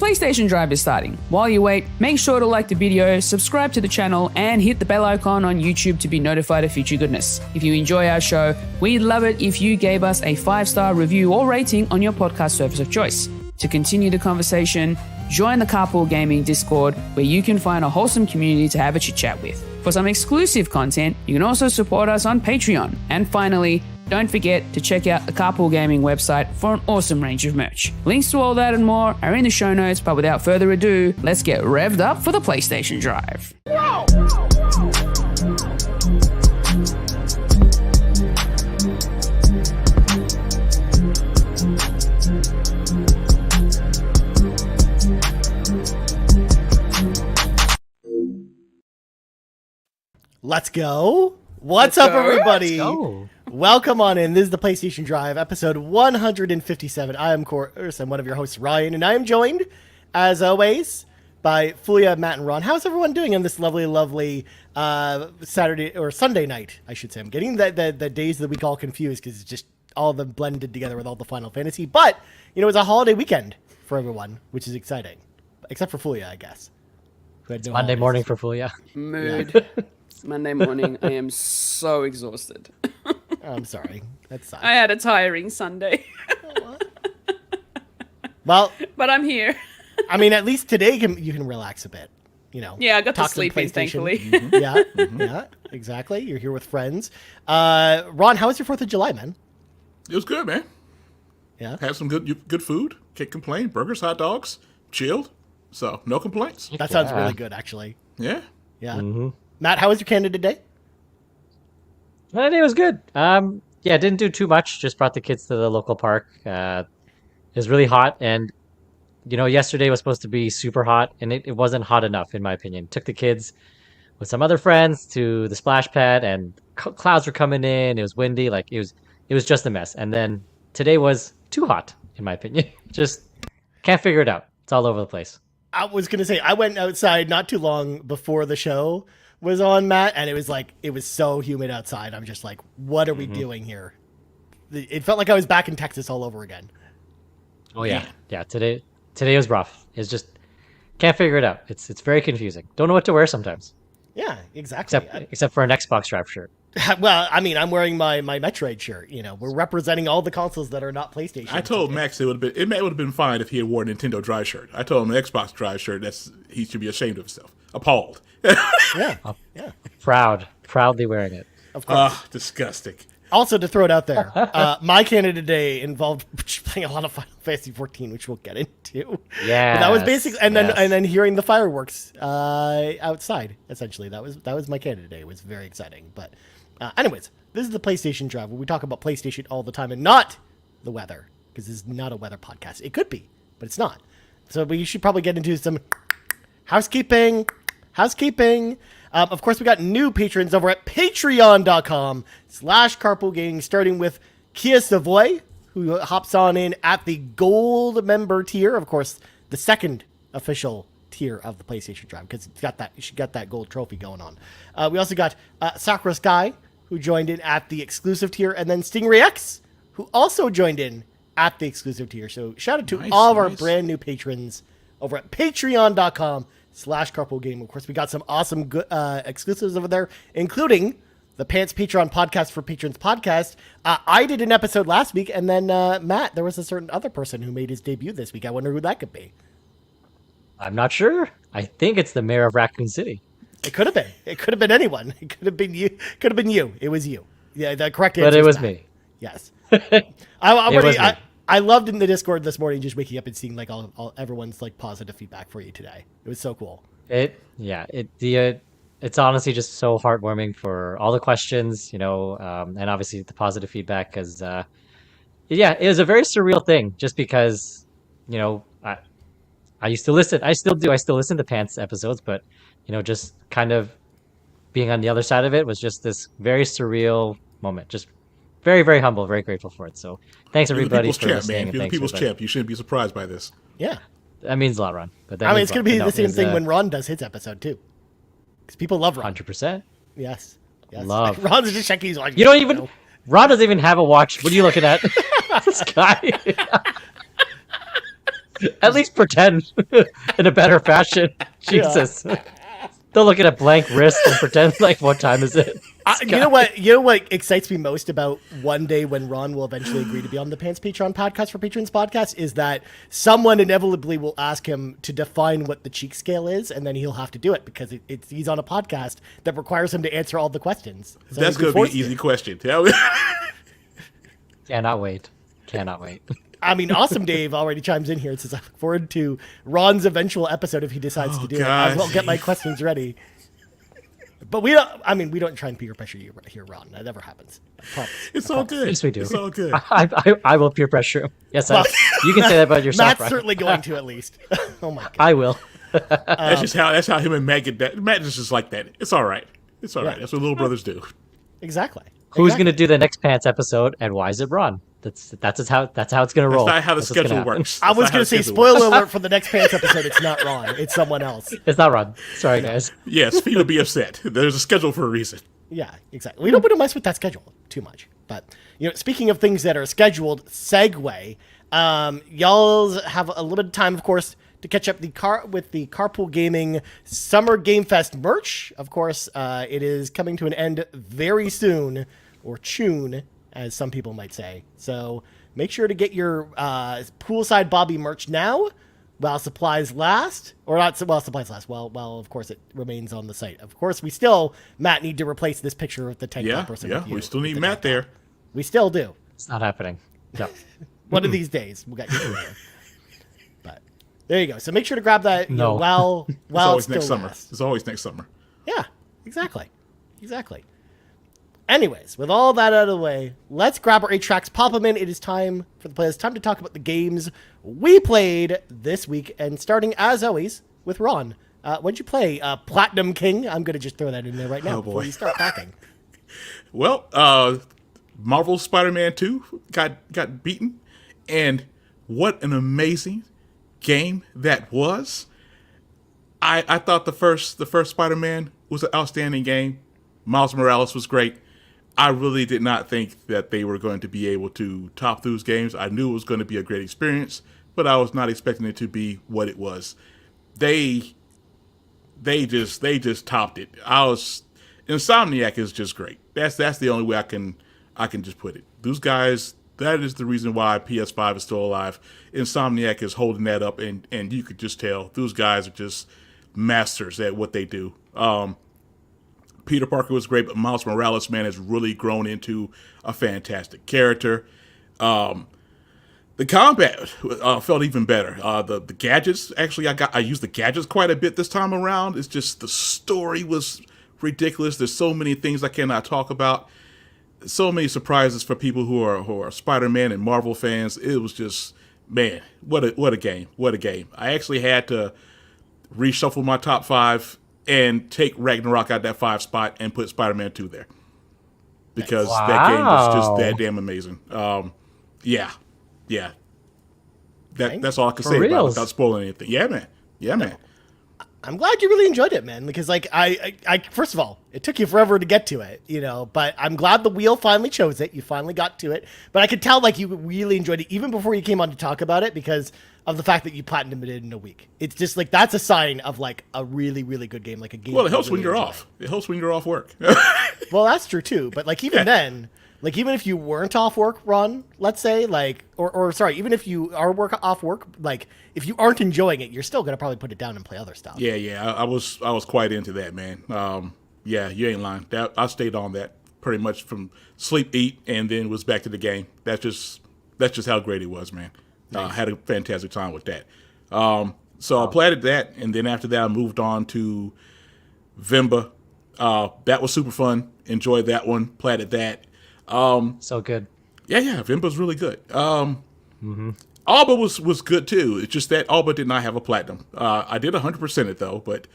PlayStation Drive is starting. While you wait, make sure to like the video, subscribe to the channel, and hit the bell icon on YouTube to be notified of future goodness. If you enjoy our show, we'd love it if you gave us a 5-star review or rating on your podcast service of choice. To continue the conversation, join the Carpool Gaming Discord, where you can find a wholesome community to have a chit-chat with. For some exclusive content, you can also support us on Patreon. And finally, don't forget to check out the Carpool Gaming website for an awesome range of merch. Links to all that and more are in the show notes, but without further ado, let's get revved up for the PlayStation Drive. Whoa! Let's go. What's up, everybody? Let's go. Welcome on in. This is the PlayStation Drive, episode 157. I am Course. I'm one of your hosts, Ryan, and I am joined, as always, by Fulia, Matt, and Ron. How's everyone doing on this lovely Saturday or Sunday night, I should say? I'm getting the days of the week all confused because it's just all of them blended together with all the Final Fantasy. But, you know, it's a holiday weekend for everyone, which is exciting. Except for Fulia, I guess. Who had no Monday holidays. morning for Fulia. Mood. Yeah. Monday morning. I am so exhausted. I'm sorry. That sucks. I had a tiring Sunday. Well, but I'm here. I mean, at least today you can relax a bit. You know. Yeah, I got to talk sleep in, thankfully. Mm-hmm. Yeah, exactly. You're here with friends. Ron, how was your 4th of July, man? It was good, man. Yeah. Had some good food. Can't complain. Burgers, hot dogs, chilled. So, no complaints. That sounds really good, actually. Yeah. Yeah. Mm-hmm. Matt, how was your Canada Day? My day was good. Yeah, didn't do too much. Just brought the kids to the local park. It was really hot, and you know, yesterday was supposed to be super hot, and it wasn't hot enough, in my opinion. Took the kids with some other friends to the splash pad, and clouds were coming in. It was windy, like it was just a mess. And then today was too hot, in my opinion. Just can't figure it out. It's all over the place. I was going to say, I went outside not too long before the show was on, Matt, and it was so humid outside. I'm just like, what are we doing here? It felt like I was back in Texas all over again. Oh yeah. Yeah, today was rough. It's just can't figure it out. It's very confusing. Don't know what to wear sometimes. Yeah, exactly. Except for an Xbox Drive shirt. Well, I mean, I'm wearing my Metroid shirt. You know, we're representing all the consoles that are not PlayStation. I told Max it would have been fine if he had worn a Nintendo Drive shirt. I told him an Xbox Drive shirt. He should be ashamed of himself. Appalled. Yeah. Yeah. Proudly wearing it. Of course. Disgusting. Also, to throw it out there, my Canada Day involved playing a lot of Final Fantasy 14, which we'll get into. Yeah, that was basically, and then hearing the fireworks outside. Essentially, that was my Canada Day. It was very exciting. But, anyways, this is the PlayStation Drive, where we talk about PlayStation all the time and not the weather, because this is not a weather podcast. It could be, but it's not. So we should probably get into some housekeeping. Of course, we got new patrons over at patreon.com/carpoolgaming, starting with Kia Savoy, who hops on in at the gold member tier. Of course, the second official tier of the PlayStation Drive, because she got that gold trophy going on. We also got Sakura Sky, who joined in at the exclusive tier, and then Stingray X, who also joined in at the exclusive tier. So shout out to all of our brand new patrons over at patreon.com/carpoolgaming. Of course, we got some awesome good exclusives over there, including the Pants Patreon Podcast for Patrons podcast. I did an episode last week, and then Matt, there was a certain other person who made his debut this week. I wonder who that could be. I'm not sure. I think it's the mayor of Raccoon City. It could have been. It could have been anyone. It could have been you. Could have been you. It was you. Yeah, the correct answer. But it was Matt. me. Yes. I I loved in the Discord this morning just waking up and seeing like all everyone's like positive feedback for you today. It was so cool. It's honestly just so heartwarming for all the questions, you know, and obviously the positive feedback, because it was a very surreal thing, just because, you know, I used to listen. I still listen to Pants episodes, but, you know, just kind of being on the other side of it was just this very surreal moment. Just very, very humble, very grateful for it. So thanks everybody for listening. You're the people's champ. You shouldn't be surprised by this. Yeah. That means a lot, Ron. But I mean, it's going to be the same thing when Ron does his episode too. Because people love Ron. 100%. Yes. Love. Ron's just checking. He's like, you don't even. Ron doesn't even have a watch. What are you looking at? This guy. At least pretend in a better fashion. Jesus. Don't look at a blank wrist and pretend like, what time is it? You know what? You know what excites me most about one day when Ron will eventually agree to be on the Pants Patreon podcast for Patrons podcast is that someone inevitably will ask him to define what the cheek scale is, and then he'll have to do it because he's on a podcast that requires him to answer all the questions. So That's going to be an easy question. Cannot wait. Cannot wait. I mean, Awesome Dave already chimes in here and says, I look forward to Ron's eventual episode if he decides to do it. I will get my questions ready. But we don't try and peer pressure you here, Ron. That never happens. It's all good. Yes, we do. It's all good. I will peer pressure him. Yes, you can say that about yourself, Matt's Ryan. certainly going to at least. Oh my God. I will. That's how him and Matt get that. Matt is just like that. It's all right. It's all right. That's what little brothers do. Exactly. Who's going to do the next Pants episode, and why is it Ron? That's how it's going to roll. That's not how the schedule works. I was going to say, spoiler alert for the next Pants episode. It's not Ron. It's someone else. It's not Ron. Sorry, guys. Yes, Pete will be upset. There's a schedule for a reason. Yeah, exactly. We don't want to mess with that schedule too much. But, speaking of things that are scheduled, segue, y'all have a little bit of time, of course, to catch up with the Carpool Gaming Summer Game Fest merch. Of course, it is coming to an end very soon, or chune, as some people might say. So make sure to get your Poolside Bobby merch now while supplies last. Or not while supplies last. Well, of course, it remains on the site. Of course, we still, Matt, need to replace this picture with the tank top person. Yeah, we still need Matt there. We still do. It's not happening. No. One of these days, we'll get you there. But there you go. So make sure to grab that No. while It's always still next summer. lasts. It's always next summer. Yeah, exactly. Anyways, with all that out of the way, let's grab our 8 tracks, pop them in. It is time for the playlist. Time to talk about the games we played this week. And starting, as always, with Ron. What'd you play? Platinum King? I'm going to just throw that in there right now before you start talking. Well, Marvel Spider-Man 2 got beaten. And what an amazing game that was. I thought the first Spider-Man was an outstanding game. Miles Morales was great. I really did not think that they were going to be able to top those games. I knew it was going to be a great experience, but I was not expecting it to be what it was. They just topped it. Insomniac is just great. That's the only way I can just put it. Those guys, that is the reason why PS5 is still alive. Insomniac is holding that up, and you could just tell those guys are just masters at what they do. Peter Parker was great, but Miles Morales, man, has really grown into a fantastic character. The combat felt even better. The gadgets, actually, I used the gadgets quite a bit this time around. It's just the story was ridiculous. There's so many things I cannot talk about. So many surprises for people who are Spider-Man and Marvel fans. It was just, man, what a game. What a game. I actually had to reshuffle my top 5 and take Ragnarok out that 5 spot and put Spider-Man 2 there. Because that game was just that damn amazing. Yeah. That's all I can say about it without spoiling anything. Yeah, man. I'm glad you really enjoyed it, man, because like I first of all, it took you forever to get to it, but I'm glad the wheel finally chose it. You finally got to it. But I could tell like you really enjoyed it even before you came on to talk about it because of the fact that you platinumed it in a week. It's just like that's a sign of like a really, really good game, like a game. Well, it helps when you're off. It helps when you're off work. Well, that's true too. But like even then, like even if you weren't off work, Ron, let's say, like or sorry, even if you are off work, like if you aren't enjoying it, you're still gonna probably put it down and play other stuff. Yeah. I was quite into that, man. Yeah, you ain't lying. I stayed on that pretty much from sleep, eat, and then was back to the game. That's just how great it was, man. Nice. Had a fantastic time with that. So I played that, and then after that, I moved on to Vimba. That was super fun. Enjoyed that one. Played that. So good. Yeah. Vimba's really good. Alba was good too. It's just that Alba did not have a platinum. I did 100% it though, but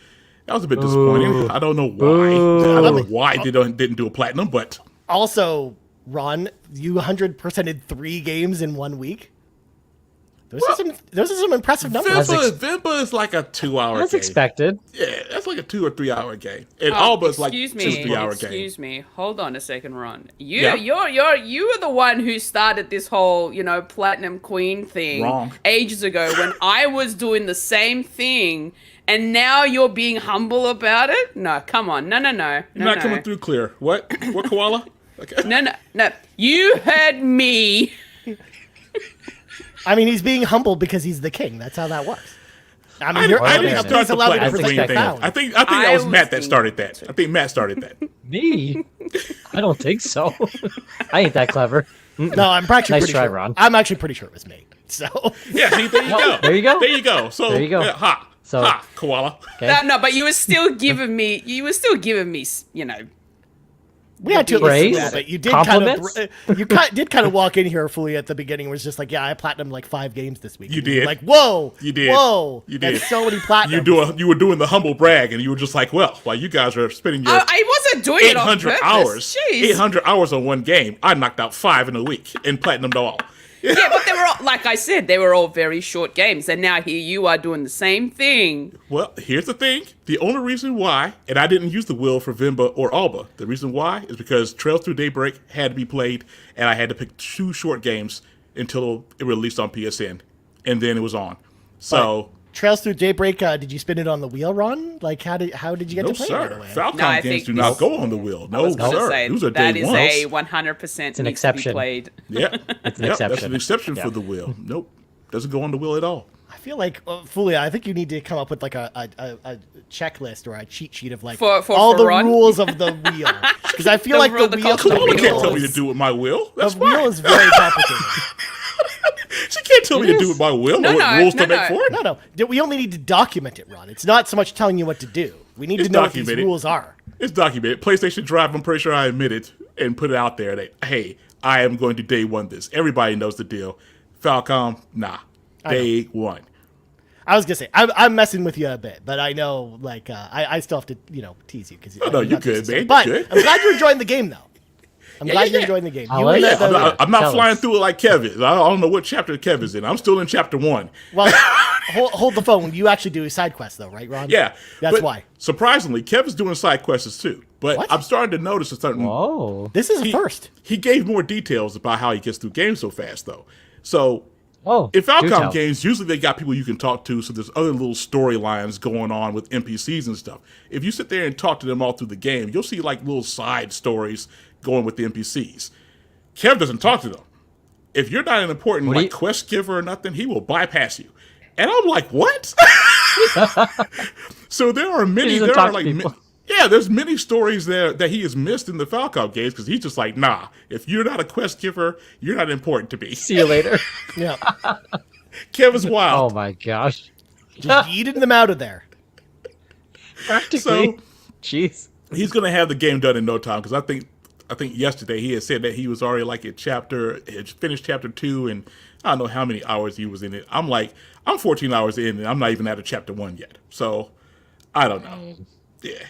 that was a bit disappointing. I don't know why. I don't know why they didn't do a platinum, but also, Ron, you 100%ed 3 games in 1 week. Those are some impressive numbers. Vimba is like a 2-hour As game. expected. Yeah, that's like a 2 or 3 hour game. And Alba's like 2 or 3 hour game. Excuse me. Hold on a second, Ron. You Yeah. you're the one who started this whole, Platinum Queen thing Wrong. ages ago when I was doing the same thing, and now you're being humble about it? No, come on. No. You're not coming through clear. What? What, Koala? Okay. No. You heard me. I mean, he's being humble because he's the king. That's how that works. I mean, I didn't start the allowed to Platinum protect Queen the thing. crown. I think that was was Matt that thinking- started that. I think Matt started that. Me? I don't think so. I ain't that clever. No, I'm actually Nice pretty try, sure. Ron. I'm actually pretty sure it was me. So Yeah, see, there you go. there you go. There you go. So There you go. Ha. So- Ha, Koala. Okay. No, but you were still giving me, we had to Praise? listen a little bit. You did Compliments? did kind of walk in here fully at the beginning. It was just like, yeah, I platinumed like 5 games this week. You And we were did. like, whoa, You did. whoa, You did. That's so many platinums. You were doing the humble brag, and you were just like, well, while you guys are spending your I wasn't doing it on 800 purpose. hours, Jeez. 800 hours on one game, I knocked out 5 in a week and platinumed all. Yeah, but they were all, like I said, they were all very short games, and now here you are doing the same thing. Well, here's the thing. The only reason why, and I didn't use the wheel for Vimba or Alba, the reason why is because Trails Through Daybreak had to be played, and I had to pick 2 short games until it released on PSN, and then it was on. So, Trails Through Daybreak. Did you spin it on the wheel, Ron? Like, how did you get no to play it right sir. away? Falcom No, I games think do not this- go on the wheel. I No, was gonna sir. say, Those are that day is ones. a 100% an needs to be exception. played. Yeah, It's an That's exception. an exception Yeah. for the wheel. Nope, doesn't go on the wheel at all. I feel like, Fulia, I think you need to come up with like a checklist or a cheat sheet of like For all the Ron? rules of the wheel. Because I feel like The the wheel, culture of the Koala wheel. can't tell me to do with my wheel. That's the wheel fine. is very complicated. She can't tell me It to do is. with my will. No, Know what no, rules no, to make no. for it. No. We only need to document it, Ron. It's not so much telling you what to do. We need It's to know what these documented. rules are. It's documented. PlayStation Drive, I'm pretty sure I admitted and put it out there that, hey, I am going to day one this. Everybody knows the deal. Falcom, nah. Day one. I was gonna say I'm messing with you a bit, but I know like I still have to tease you because Oh, no, you good, man. You But good. I'm glad you're enjoying the game though. I'm glad you're yeah. enjoying the game. I'll You let and you- the- I'm not Tell flying us. through it like Kev is. I don't know what chapter Kev is in. I'm still in chapter 1. well, hold the phone. You actually do side quests though, right, Ron? Yeah. That's but why. Surprisingly, Kev is doing side quests too. But What? I'm starting to notice a certain. Oh. This is a first. He gave more details about how he gets through games so fast, though. So Oh. in do Falcom tell. games, usually they got people you can talk to, so there's other little storylines going on with NPCs and stuff. If you sit there and talk to them all through the game, you'll see like little side stories going with the NPCs. Kev doesn't talk to them. If you're not an important What do like you- quest giver or nothing, he will bypass you. And I'm like, what? So there are many. doesn't There talk are to like, people. there's many stories there that he has missed in the Falcom games because he's just like, nah. If you're not a quest giver, you're not important to me. See you later. Yeah, Kev is Oh wild. my gosh. just yeeted them out of there. Practically. So Jeez. he's gonna have the game done in no time because I think yesterday he had said that he was already like had finished chapter 2 and I don't know how many hours he was in it. I'm like, I'm 14 hours in and I'm not even out of chapter 1 yet. So I don't know. Yeah.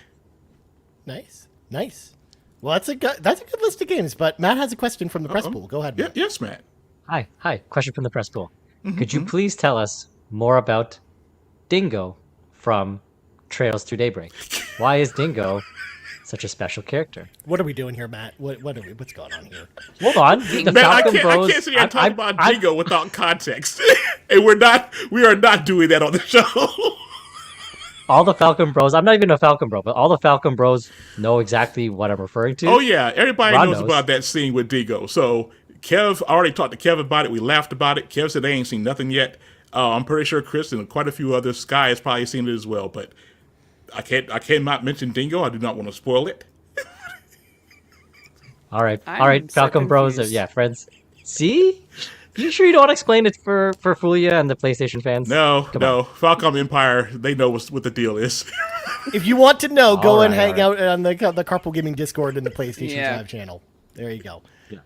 Nice. Well, that's a good list of games. But Matt has a question from the press pool. Go ahead. Yeah. Matt. Yes, Matt. Hi. Question from the press pool. Could you please tell us more about Dingo from Trails Through Daybreak? Why is Dingo such a special character? What are we doing here, Matt? What's going on here? Hold on. The Man, I Falcon Bros. can't sit here and talk about I'm- Dingo without context. And we are not doing that on the show. all the Falcon Bros. I'm not even a Falcon Bro, but all the Falcon Bros know exactly what I'm referring to. Oh yeah, everybody Ron knows knows. about that scene with Dingo. So Kev, I already talked to Kev about it. We laughed about it. Kev said they ain't seen nothing yet. I'm pretty sure Chris and quite a few others, Sky has probably seen it as well. But I cannot mention Dingo. I do not want to spoil it. All right. I'm All right. so Falcon Bros. confused. Yeah, friends. See? You sure you don't want to explain it for Fulia and the PlayStation fans? No. Come on. Falcom Empire, they know what the deal is. If you want to know, go All and right, hang all out on the Carpool Gaming Discord and the PlayStation Yeah. 5 channel. There you go.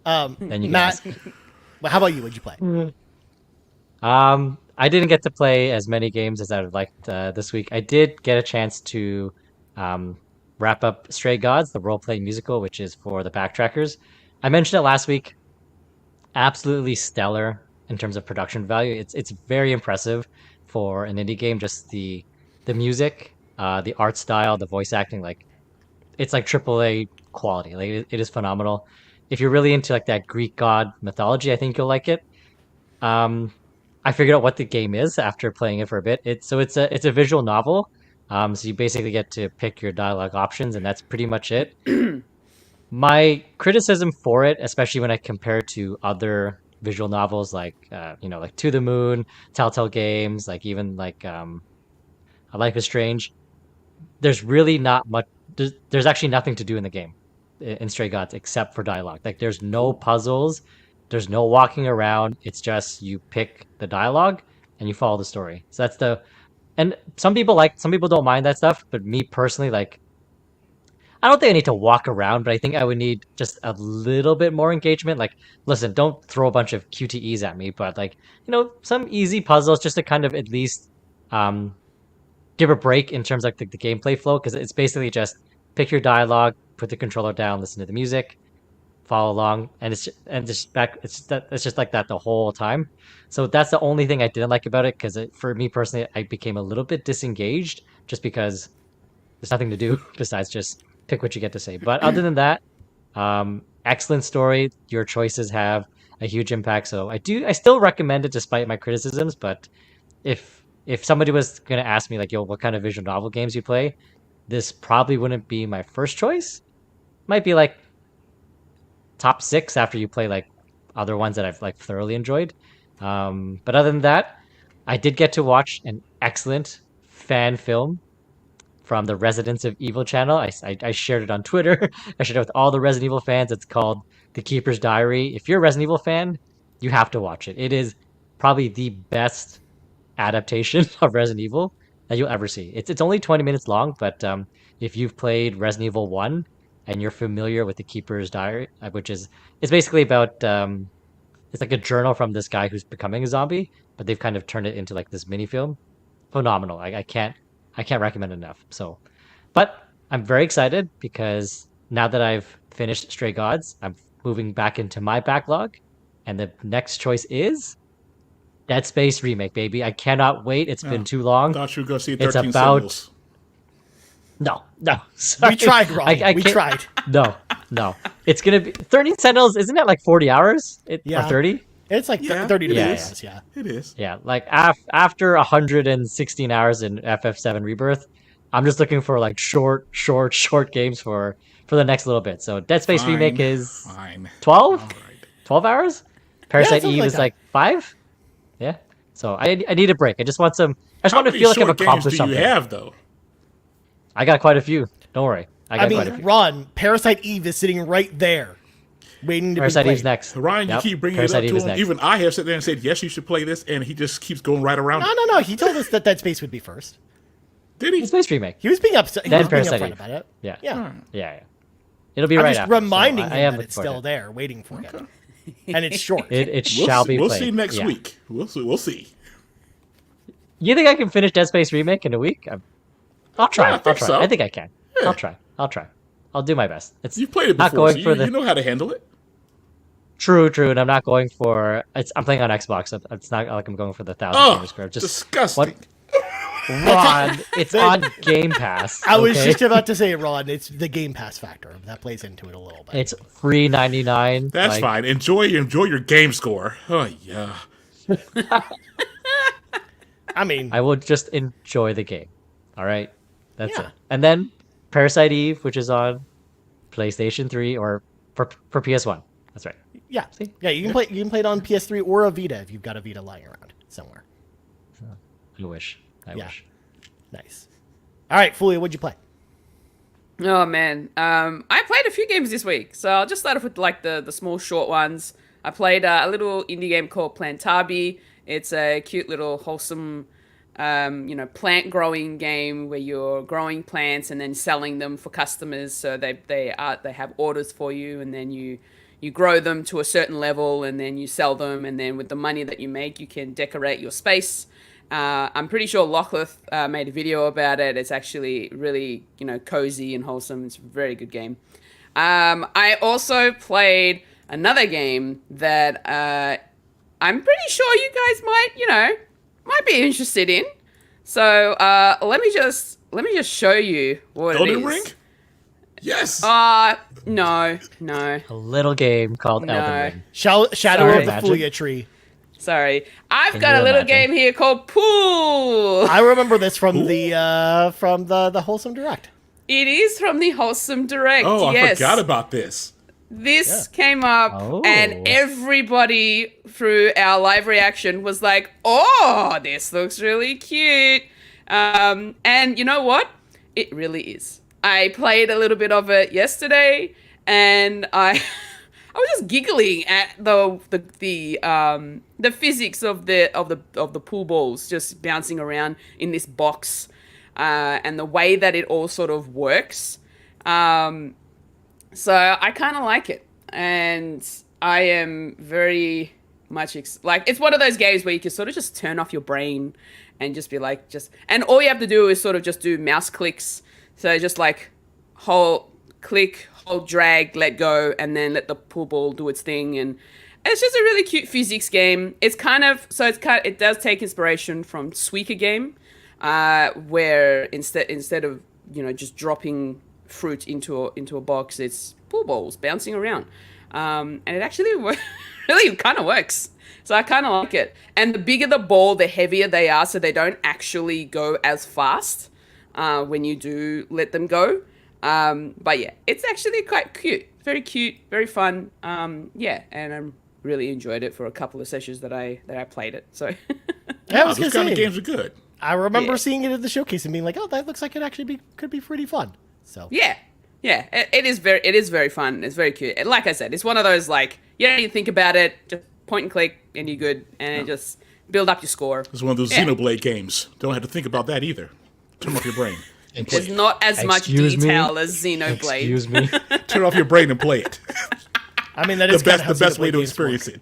Then you Matt, guys. well, how about you? What'd you play? I didn't get to play as many games as I would like this week. I did get a chance to wrap up Stray Gods, the role-playing musical, which is for the backtrackers. I mentioned it last week. Absolutely stellar. in terms of production value. It's very impressive for an indie game. Just the music, the art style, the voice acting, like it's like AAA quality. Like it is phenomenal. If you're really into like that Greek god mythology, I think you'll like it. I figured out what the game is after playing it for a bit. It's a visual novel. So you basically get to pick your dialogue options, and that's pretty much it. My criticism for it, especially when I compare it to other visual novels like like To the Moon, Telltale Games, like even like A Life is Strange, there's really not much. There's actually nothing to do in the game in Stray Gods except for dialogue. Like there's no puzzles, there's no walking around. It's just you pick the dialogue and you follow the story. So that's the. And some people don't mind that stuff, but me personally, like, I don't think I need to walk around, but I think I would need just a little bit more engagement. Like, listen, don't throw a bunch of QTEs at me, but like, some easy puzzles just to kind of at least give a break in terms of like the gameplay flow, because it's basically just pick your dialogue, put the controller down, listen to the music, follow along, and it's just like that the whole time. So that's the only thing I didn't like about it, because for me personally, I became a little bit disengaged just because there's nothing to do besides just pick what you get to say. But other than that, excellent story. Your choices have a huge impact. So I still recommend it despite my criticisms. But if somebody was gonna ask me like, yo, what kind of visual novel games you play, this probably wouldn't be my first choice. Might be like top 6 after you play like other ones that I've like thoroughly enjoyed. But other than that, I did get to watch an excellent fan film from the Residents of Evil channel. I shared it on Twitter. I shared it with all the Resident Evil fans. It's called The Keeper's Diary. If you're a Resident Evil fan, you have to watch it. It is probably the best adaptation of Resident Evil that you'll ever see. It's only 20 minutes long, but if you've played Resident Evil 1 and you're familiar with The Keeper's Diary, it's basically about it's like a journal from this guy who's becoming a zombie, but they've kind of turned it into like this mini film. Phenomenal. I can't recommend enough. So, but I'm very excited because now that I've finished Stray Gods, I'm moving back into my backlog, and the next choice is Dead Space Remake, baby. I cannot wait. It's been too long. Thought you were going to see It's 13 about Sentinels. no. Sorry. We tried, Ron. We can't- tried. No. It's gonna be 13 Sentinels. Isn't that like 40 hours? Or 30? It's like Yeah, 30 to it 40 is. hours, yeah. It is. Yeah, like after 116 hours in FF7 Rebirth, I'm just looking for like short games for the next little bit. So Dead Space Fine, Remake is fine. 12? All right. 12 hours? Parasite something Eve like is that. like 5? Yeah. So I need a break. I just want to How many feel like I've short games accomplished do something. you have, though? I got quite a few. Don't worry. I got I quite a mean, few. Ron, Parasite Eve is sitting right there, waiting to Parasite be played. Eve's next. Ryan, you Yep, keep bringing Parasite it Eve up is to him. next. Even I have sat there and said, yes, you should play this, and he just keeps going right around it. No. He told us that Dead Space would be first. Did he? Dead Space Remake. He was being upset. He Then was being Parasite upfront Eve. about it. Yeah. Yeah. Yeah. It'll be I'm right just after. reminding I him am that it's looking still forward to it. there, waiting for him. And it's short. It shall be We'll played. see next Yeah. week. We'll see. You think I can finish Dead Space Remake in a week? I'll try. Yeah, I think so. I think I can. Yeah. I'll try. I'll do my best. It's You've played it not before, going so for the you know how to handle it. true, and I'm not going for. I'm playing on Xbox. So it's not like I'm going for the 1,000 Oh, gamer square. Just disgusting. Ron, it's on Game Pass. I was okay? just about to say, Ron, it's the Game Pass factor. That plays into it a little bit. It's free 99. That's fine. Enjoy your game score. Oh yeah. I mean, I will just enjoy the game. All right, that's Yeah. it. And then Parasite Eve, which is on PlayStation 3 or for PS1. That's right. yeah. Yeah, you can play it on PS3 or a Vita if you've got a Vita lying around somewhere. I wish. I Yeah. wish. Nice. All right, Fulia, what'd you play? Oh man, I played a few games this week, so I'll just start off with like the small short ones. I played a little indie game called Plantabi. It's a cute little wholesome, plant growing game where you're growing plants and then selling them for customers. So they have orders for you, and then you grow them to a certain level, and then you sell them, and then with the money that you make, you can decorate your space. I'm pretty sure Lochleth made a video about it. It's actually really, cozy and wholesome. It's a very good game. I also played another game that I'm pretty sure you guys might be interested in. So let me just show you what it is. Elden Ring? Yes. No. A little game called Elden Ring. Shadow Sorry. of the Fulia Tree. Sorry. I've Can got you a little imagine? game here called Pool. I remember this from the Wholesome Direct. It is from the Wholesome Direct. Oh, I yes. forgot about this. This came up, Oh. and everybody through our live reaction was like, "Oh, this looks really cute." And you know what? It really is. I played a little bit of it yesterday, and I was just giggling at the physics of the pool balls just bouncing around in this box, and the way that it all sort of works. So I kind of like it, and I am very much like, it's one of those games where you can sort of just turn off your brain and just be like, and all you have to do is sort of just do mouse clicks. So just like hold drag, let go, and then let the pool ball do its thing. And it's just a really cute physics game. It does take inspiration from Suika game, where instead of just dropping fruit into a box, it's pool balls bouncing around, and it actually really kind of works. So I kind of like it. And the bigger the ball, the heavier they are, so they don't actually go as fast when you do let them go. But yeah, it's actually quite cute, very cute, very fun. And I really enjoyed it for a couple of sessions that I played it. So I was Those gonna kind of say, games are good. I remember Yeah. seeing it at the showcase and being like, "Oh, that looks like it actually could be pretty fun." So yeah, it is very fun. It's very cute. And like I said, it's one of those, like, you don't even think about it, just point and click and you're good, and it just build up your score. It's one of those Yeah. Xenoblade games. Don't have to think about that either. Turn off your brain. There's not as much Excuse me? detail as Xenoblade. Excuse me. Turn off your brain and play it. I mean, that The is kinda best, how the best way Xenoblade to games experience work.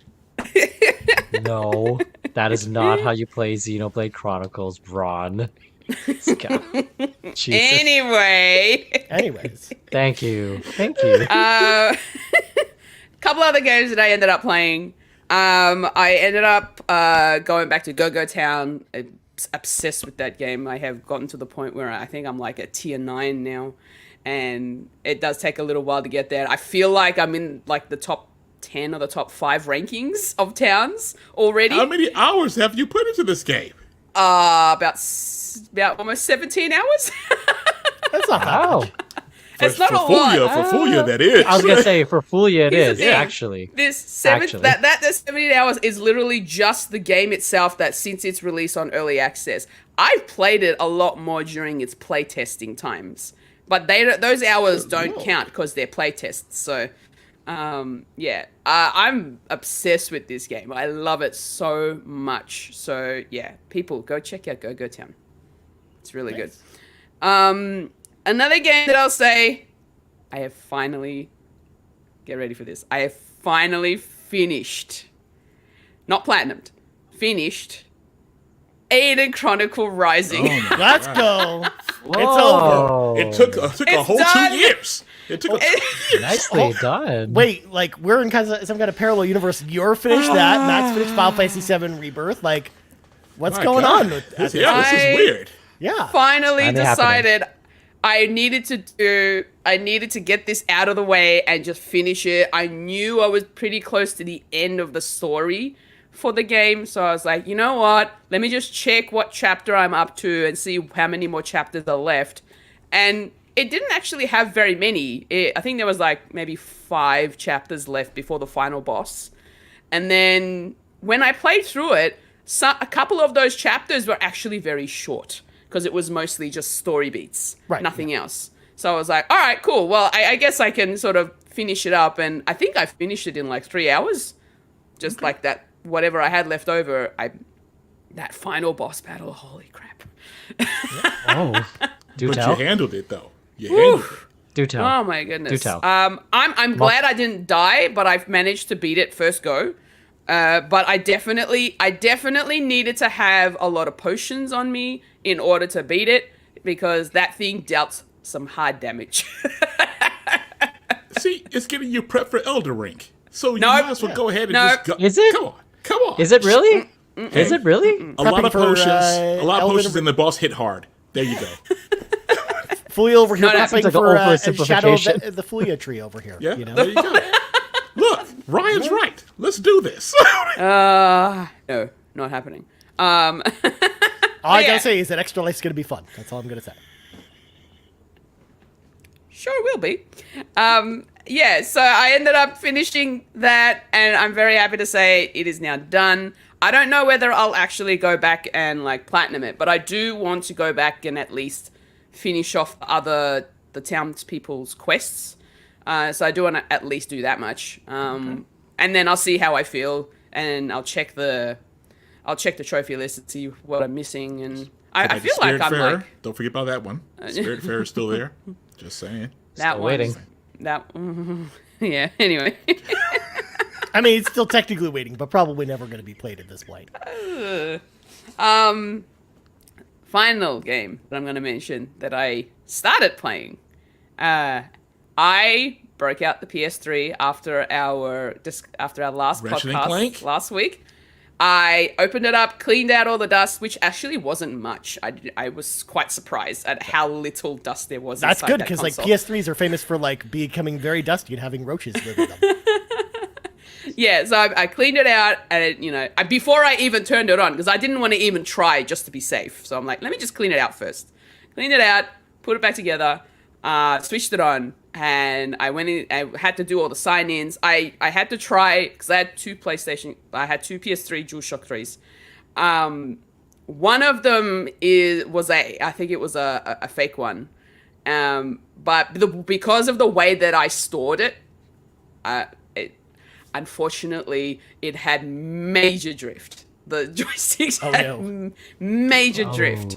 it. No, that is not how you play Xenoblade Chronicles, Braun. Jesus. Anyway, Anyways, Thank you. couple other games that I ended up playing. I ended up going back to Go-Go Town. I'm obsessed with that game. I have gotten to the point where I think I'm like at tier 9 now, and it does take a little while to get there. I feel like I'm in like the top 10 or the top 5 rankings of towns already. How many hours have you put into this game? About almost 17 hours. that's not that Wow. much. It's not a for Fulia, lot. For Fulia, that is. I was gonna say for Fulia it Here's the is thing. actually. That 17 hours is literally just the game itself, that since its release on early access. I've played it a lot more during its playtesting times, but those hours don't count because they're playtests. So I'm obsessed with this game. I love it so much. So yeah, people go check out Go-Go Town. It's really good. Another game that I'll say, I have finally, get ready for this, I have finally finished, not platinumed, finished Aiden Chronicle Rising. Let's go. It's over. Oh, It took a It's whole done. 2 years. It took a 2 years. nicely done. Wait, like we're in some kind of parallel universe. You're finished that, Matt's finished Final Fantasy VII Rebirth. Like, what's My going God. on with This, that? this is I- weird. Yeah. Finally Finally decided I needed to get this out of the way and just finish it. I knew I was pretty close to the end of the story for the game, so I was like, you know what? Let me just check what chapter I'm up to and see how many more chapters are left. And it didn't actually have very many. I think there was like maybe 5 chapters left before the final boss. And then when I played through it, a couple of those chapters were actually very short, because it was mostly just story beats, Right, nothing else. So I was like, all right, cool. Well, I guess I can sort of finish it up. And I think I finished it in like 3 hours. Just like that, whatever I had left over, that final boss battle, holy crap. Oh, do But tell. you handled it, though. You handled it. Do tell. Oh my goodness. Do tell. I'm glad I didn't die, but I've managed to beat it first go. But I definitely needed to have a lot of potions on me in order to beat it, because that thing dealt some hard damage. See, it's getting you prep for Elden Ring. So you Nope. might as well go ahead and Nope. just go. Is it? Come on. Come on. Is it really? Is it really? A lot of for, potions. A lot of Elden potions, and the boss hit hard. There you go. Fully over here No, no, prepping it's like for an Shadow of oversimplification. the Fulia tree over here. Yeah, You know? there you go. Look, Ryan's right. Let's do this. No, not happening. All I yeah. gotta say is that Extra Life's gonna be fun. That's all I'm gonna say. Sure will be. Yeah, so I ended up finishing that, and I'm very happy to say it is now done. I don't know whether I'll actually go back and like platinum it, but I do want to go back and at least finish off the townspeople's quests. So I do want to at least do that much. And then I'll see how I feel, and I'll check the trophy list and see what I'm missing. And I feel like Spirit I'm Fair. like Don't forget about that one. Spirit Fair is still there. Just saying. that Still one. waiting. That yeah. Anyway. I mean, it's still technically waiting, but probably never gonna be played at this point. Final game that I'm going to mention that I started playing. I broke out the PS3 after our last Ratchet and podcast Clank? last week. I opened it up, cleaned out all the dust, which actually wasn't much. I was quite surprised at how little dust there was. That's inside good that because like console. PS3s are famous for like becoming very dusty and having roaches live in them. Yeah, so I cleaned it out, and before I even turned it on, because I didn't want to even try just to be safe. So I'm like, let me just clean it out first. Cleaned it out, put it back together, switched it on, and I went in. I had to do all the sign-ins. I had to try because I had two PS3 DualShock 3s. One of them I think it was a fake one, but because of the way that I stored it, unfortunately, it had major drift. The joysticks had major drift.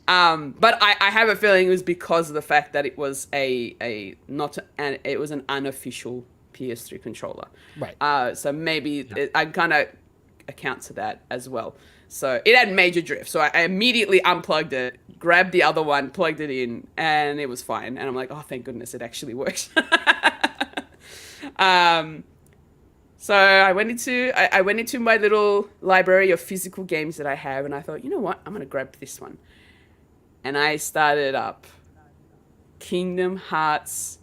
But I have a feeling it was because of the fact that it was it was an unofficial PS3 controller. Right. So maybe I kind of account to that as well. So it had major drift. So I immediately unplugged it, grabbed the other one, plugged it in, and it was fine. And I'm like, oh, thank goodness it actually works. So I went into my little library of physical games that I have, and I thought, you know what, I'm gonna grab this one, and I started up Kingdom Hearts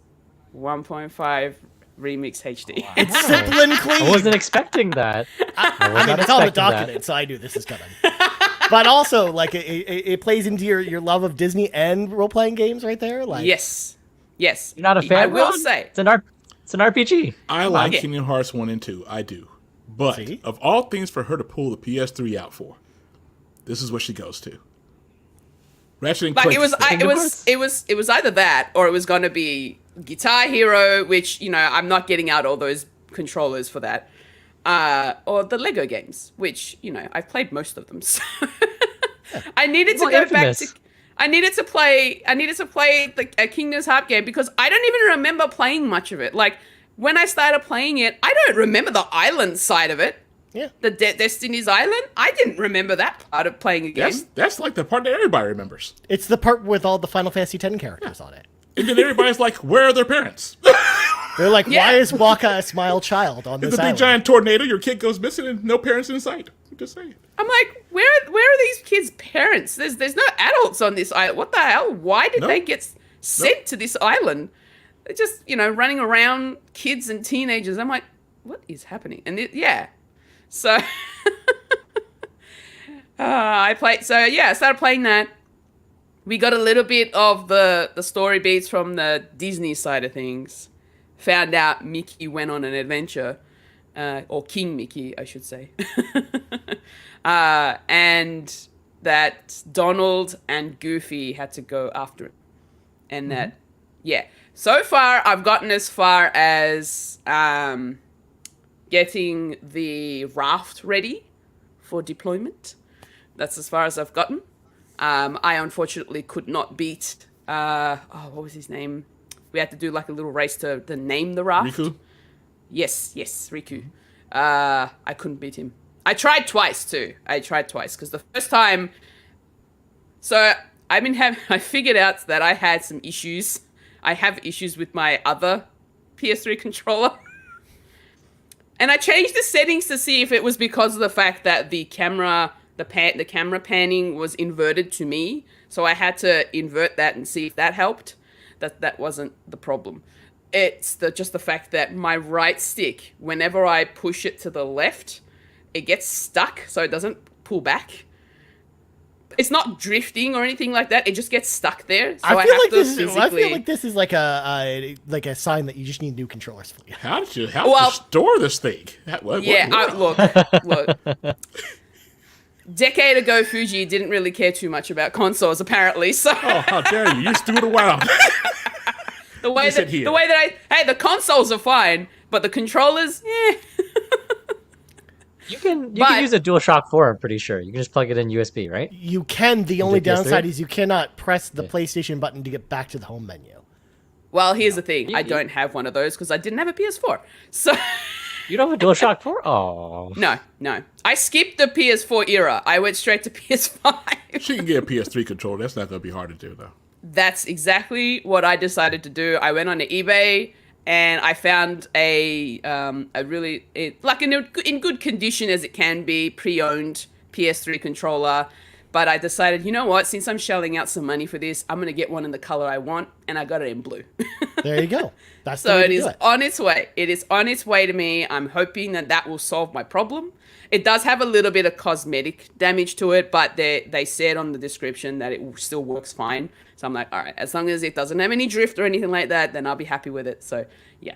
1.5 Remix HD. It's simple and clean. I wasn't expecting that. I mean, it's on the document, so I knew this is coming. But also, like, it plays into your love of Disney and role-playing games right there. Like, Yes. You're not a fan? I will Ron? say. It's an RPG. I like Yeah. Kingdom Hearts 1 and 2. I do. But See? of all things for her to pull the PS3 out for, this is what she goes to. Ratchet and Like Clank. it was either that or it was going to be Guitar Hero, which I'm not getting out all those controllers for that, or the Lego games, which I've played most of them. So I needed to go back to. I needed to play a Kingdom Hearts game because I don't even remember playing much of it. Like when I started playing it, I don't remember the island side of it. Yeah. The Destiny's Island. I didn't remember that part of playing a game. That's like the part that everybody remembers. It's the part with all the Final Fantasy X characters on it. And then everybody's like, where are their parents? They're like, Yeah. why is Waka a smile child on There's this a big island? giant tornado, your kid goes missing, and no parents in sight. I'm just saying. I'm like, where are these kids' parents? There's no adults on this island. What the hell? Why did they get sent to this island? They're just running around, kids and teenagers. I'm like, what is happening? And so I started playing that. We got a little bit of the story beats from the Disney side of things. Found out Mickey went on an adventure, or King Mickey, I should say. And that Donald and Goofy had to go after it. And that, so far I've gotten as far as getting the raft ready for deployment. That's as far as I've gotten. I unfortunately could not beat, what was his name? We had to do like a little race to name the raft. Riku? Yes, Riku. I couldn't beat him. I tried twice too. Because the first time, so I figured out that I had some issues. I have issues with my other PS3 controller. And I changed the settings to see if it was because of the fact that the camera panning was inverted to me. So I had to invert that and see if that helped. That wasn't the problem. It's just the fact that my right stick, whenever I push it to the left, it gets stuck, so it doesn't pull back. It's not drifting or anything like that. It just gets stuck there. So I feel like this is like a sign that you just need new controllers for you. How did you store this thing? Look. Decade ago, Fuji didn't really care too much about consoles, apparently. So. Oh, how dare you! You threw it around. the way that the consoles are fine, but the controllers, You can use a DualShock 4, I'm pretty sure. You can just plug it in USB, right? You can. The only downside is you cannot press the PlayStation button to get back to the home menu. Well, here's the thing. I don't have one of those because I didn't have a PS4. So you don't have a DualShock 4? Oh. No. I skipped the PS4 era. I went straight to PS5. She can get a PS3 controller. That's not going to be hard to do, though. That's exactly what I decided to do. I went on to eBay. And I found in good condition as it can be, pre-owned PS3 controller. But I decided, you know what? Since I'm shelling out some money for this, I'm going to get one in the color I want, and I got it in blue. There you go. That's so it is on its way. It is on its way to me. I'm hoping that will solve my problem. It does have a little bit of cosmetic damage to it, but they said on the description that it still works fine. So I'm like, all right, as long as it doesn't have any drift or anything like that, then I'll be happy with it. So yeah,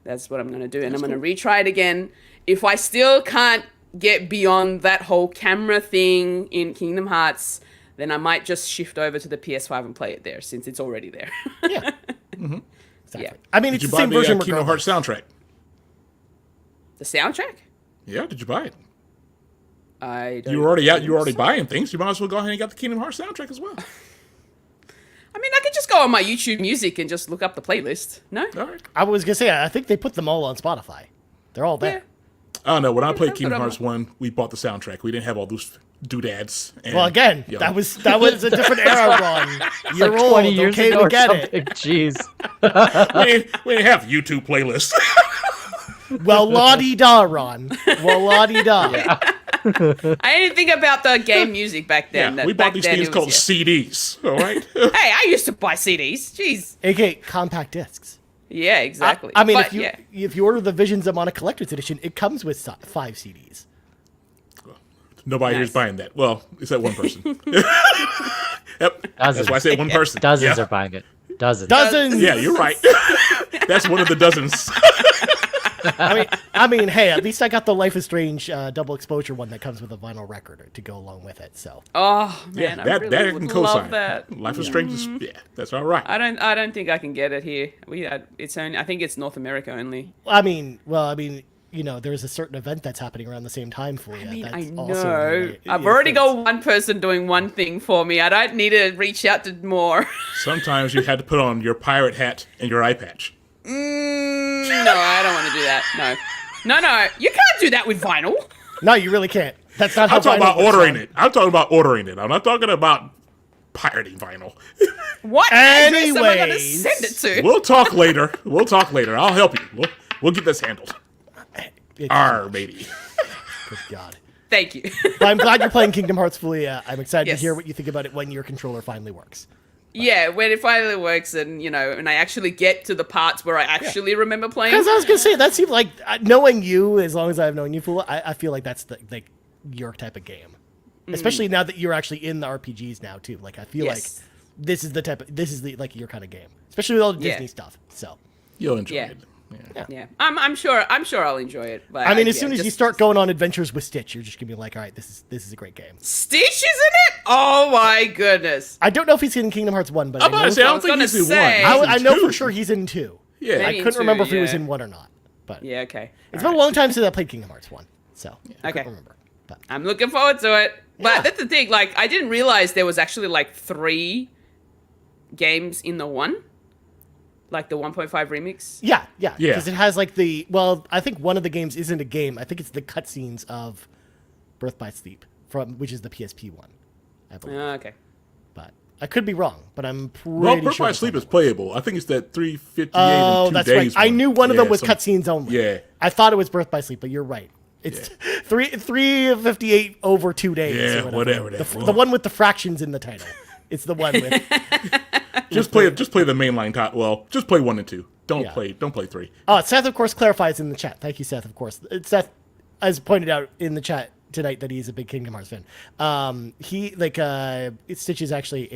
that's what I'm going to do. And I'm going to retry it again. If I still can't get beyond that whole camera thing in Kingdom Hearts, then I might just shift over to the PS5 and play it there since it's already there. Yeah. Mm-hmm. Exactly. Yeah. I mean, it's the same version. Kingdom Hearts soundtrack. The soundtrack? Yeah, did you buy it? I don't. You're already buying things. You might as well go ahead and get the Kingdom Hearts soundtrack as well. I mean, I could just go on my YouTube Music and just look up the playlist. No? All right. I was going to say, I think they put them all on Spotify. They're all there. I don't know. When I played Kingdom Hearts 1, we bought the soundtrack. We didn't have all those doodads. And, well, again, that was a different era, Ron. You're like old, 20 years okay? ago We get something. it. Jeez. we didn't have YouTube playlists. Well, la-di-da, Ron. Well, la-di-da. Yeah. I didn't think about the game music back then. Yeah, we bought these things called CDs, all right? Hey, I used to buy CDs. Jeez. A.k.a. compact discs. Yeah, exactly. I mean, if you order the Visions of Mana Collector's Edition, it comes with 5 CDs. Nobody here's buying that. Well, except one person. Yep. That's why I said one person. Dozens are buying it. Dozens. Yeah, you're right. That's one of the dozens. I mean, hey, at least I got the Life is Strange double exposure one that comes with a vinyl record to go along with it. So. Oh man, that I that really can would co-sign. love that. Life is Strange is that's all right. I don't think I can get it here. It's only. I think it's North America only. I mean, you know, there's a certain event that's happening around the same time for you. I that's know. also really, I've already got one person doing one thing for me. I don't need to reach out to more. Sometimes you had to put on your pirate hat and your eye patch. No, I don't want to do that. No, you can't do that with vinyl. No, you really can't. That's not how I'm talking about works, ordering man. it. I'm talking about ordering it. I'm not talking about pirating vinyl. What address am I going to send it to? We'll talk later. I'll help you. We'll get this handled. Maybe. Good God. Thank you. But I'm glad you're playing Kingdom Hearts fully. I'm excited to hear what you think about it when your controller finally works. Yeah, when it finally works and, and I actually get to the parts where I actually remember playing. Because I was going to say, that seems like, knowing you, as long as I've known you, Fula, I feel like that's your type of game. Especially now that you're actually in the RPGs now, too. Like, I feel like this is your kind of game. Especially with all the Disney stuff, so. You'll enjoy it. Yeah. I'm sure I'll enjoy it. But I mean, as soon as you start going on adventures with Stitch, you're just gonna be like, all right, this is a great game. Stitch is in it? Oh my goodness! I don't know if he's in Kingdom Hearts 1, but I don't think he's in 1. I know for sure he's in 2. Yeah, I couldn't remember if he was in 1 or not. But yeah, okay. It's been a long time since I played Kingdom Hearts 1, so I couldn't remember. But. I'm looking forward to it. But that's the thing. Like, I didn't realize there was actually 3 games in the one. Like the 1.5 remix? Yeah. Because it has I think one of the games isn't a game. I think it's the cutscenes of Birth by Sleep, which is the PSP one, I believe. Okay. But I could be wrong, but I'm pretty Well, Birth sure. by Sleep is playable. I think it's that 358 Oh, in 2 that's days. right. I knew one of them was some- cutscenes only. Yeah. I thought it was Birth by Sleep, but you're right. It's 358 over 2 days. Yeah, or whatever that The was. one with the fractions in the title. It's the one with. Just play the mainline title. Well, just play 1 and 2. Don't Yeah. play 3. Oh, Seth, of course, clarifies in the chat. Thank you, Seth, of course. Seth has pointed out in the chat tonight that he's a big Kingdom Hearts fan. Stitch is actually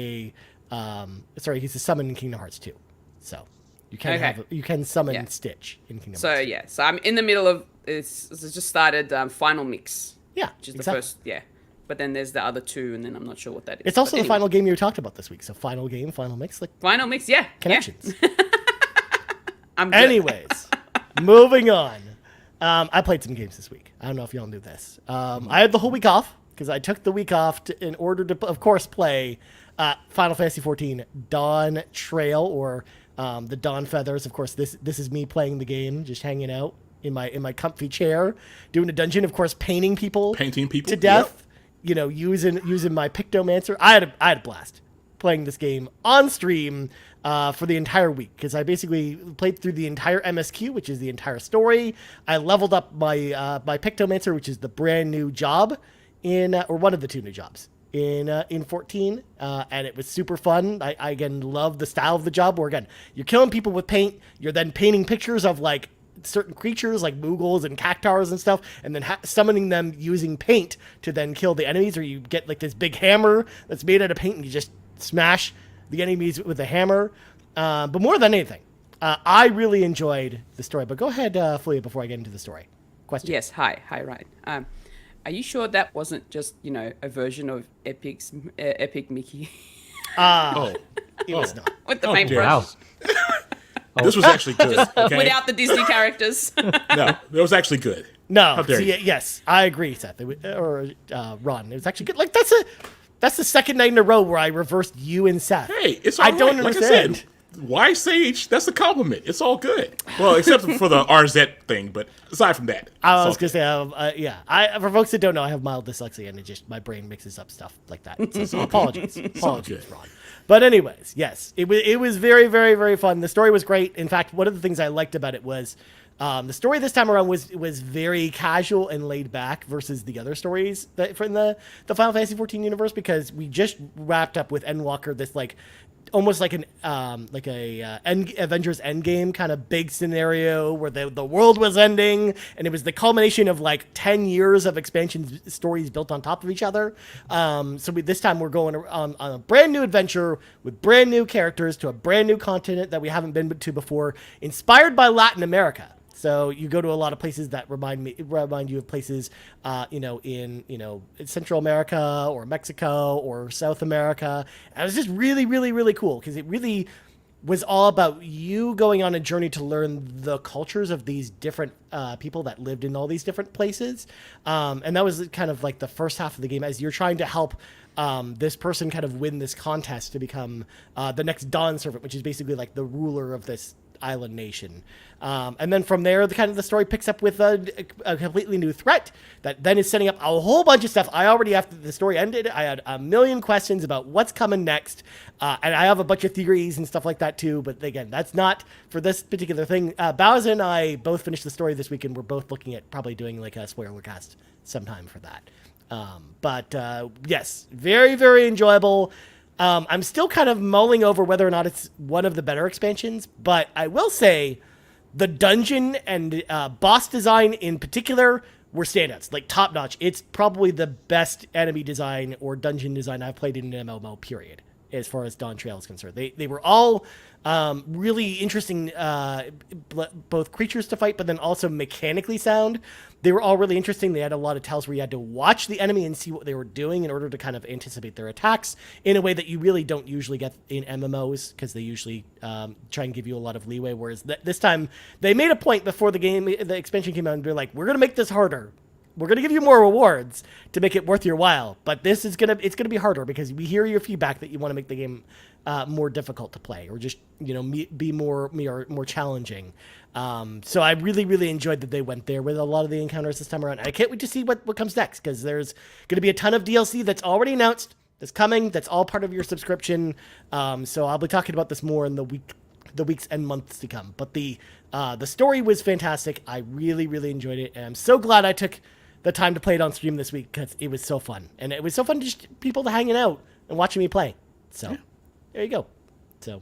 he's a summon in Kingdom Hearts 2. So you can summon Stitch in Kingdom So Hearts. so I'm in the middle of it's just started Final Mix. Yeah, Which is exactly. the first, But then there's the other 2, and then I'm not sure what that is. It's also But the anyway. final game you talked about this week. So final game, final mix, like Final Mix, yeah. connections. Yeah. I'm good. Anyways, moving on. I played some games this week. I don't know if y'all knew this. I had the whole week off because I took the week off in order to, of course, play Final Fantasy XIV Dawn Trail, or the Dawn Feathers. Of course, this is me playing the game, just hanging out in my comfy chair, doing a dungeon. Of course, painting people to death. Yep. Using my Pictomancer. I had a blast playing this game on stream for the entire week, because I basically played through the entire MSQ, which is the entire story. I leveled up my my Pictomancer, which is the brand new job or one of the 2 new jobs in 14, and it was super fun. I again love the style of the job, where again you're killing people with paint. You're then painting pictures of like certain creatures like Moogles and Cactars and stuff, and then summoning them using paint to then kill the enemies, or you get like this big hammer that's made out of paint and you just smash the enemies with a hammer. But more than anything, I really enjoyed the story. But go ahead, Fulia, before I get into the story. Question. Yes, hi, Ryan. Are you sure that wasn't just, a version of Epic Mickey It was not. with the Oh, paintbrush? Wow. This was actually good. Okay? Without the Disney characters? No, it was actually good. No, How dare you. yes, I agree, Seth. Ron. It was actually good. Like that's the second night in a row where I reversed you and Seth. Hey, it's all I right. don't Like understand. I said, why Sage? That's a compliment. It's all good. Well, except for the RZ thing, but aside from that, I it's was all gonna say, for folks that don't know, I have mild dyslexia, and it just my brain mixes up stuff like that. So apologies, good. Ron. But anyways, yes, it was very, very, very fun. The story was great. In fact, one of the things I liked about it was the story this time around was very casual and laid back versus the other stories that from the Final Fantasy XIV universe, because we just wrapped up with Endwalker, this like almost like Avengers Endgame kind of big scenario where the world was ending, and it was the culmination of like 10 years of expansion stories built on top of each other. This time we're going on a brand new adventure with brand new characters to a brand new continent that we haven't been to before, inspired by Latin America. So you go to a lot of places that remind you of places, in Central America or Mexico or South America. And it was just really, really, really cool, because it really was all about you going on a journey to learn the cultures of these different people that lived in all these different places. And that was kind of like the first half of the game, as you're trying to help this person kind of win this contest to become the next Dawn Servant, which is basically like the ruler of this island nation. And then from there, the story picks up with a completely new threat that then is setting up a whole bunch of stuff. I already, after the story ended, I had a million questions about what's coming next. And I have a bunch of theories and stuff like that too. But again, that's not for this particular thing. Bowser and I both finished the story this week, and we're both looking at probably doing like a spoiler cast sometime for that. Yes, very, very enjoyable. I'm still kind of mulling over whether or not it's one of the better expansions, but I will say the dungeon and boss design in particular were standouts, like top notch. It's probably the best enemy design or dungeon design I've played in an MMO, period, as far as Dawn Trail is concerned. They were all really interesting, both creatures to fight, but then also mechanically sound. They were all really interesting. They had a lot of tells where you had to watch the enemy and see what they were doing in order to kind of anticipate their attacks in a way that you really don't usually get in MMOs, because they usually try and give you a lot of leeway. Whereas this time they made a point before the expansion came out, and they're like, we're going to make this harder. We're going to give you more rewards to make it worth your while, but it's going to be harder because we hear your feedback that you want to make the game more difficult to play, or just be more challenging. So I really, really enjoyed that they went there with a lot of the encounters this time around. I can't wait to see what comes next, because there's going to be a ton of DLC that's already announced that's coming. That's all part of your subscription. So I'll be talking about this more in the weeks and months to come. But the story was fantastic. I really, really enjoyed it, and I'm so glad I took the time to play it on stream this week because it was so fun, and it was so fun just people to hanging out and watching me play. So there you go. So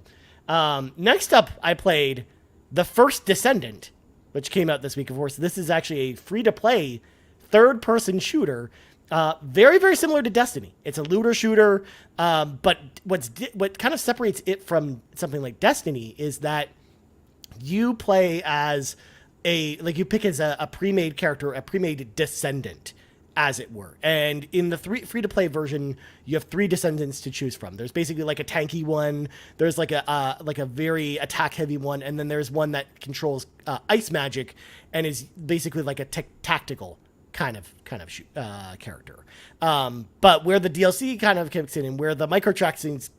next up, I played The First Descendant, which came out this week. Of course, this is actually a free-to-play third-person shooter. Very, very similar to Destiny. It's a looter shooter, but what kind of separates it from something like Destiny is that you play as you pick as a pre-made character, a pre-made descendant, as it were. And in the free-to-play version, you have 3 descendants to choose from. There's basically like a tanky one, there's like a very attack-heavy one, and then there's one that controls ice magic and is basically like a tactical kind of character. But where the DLC kind of kicks in and where the microtransactions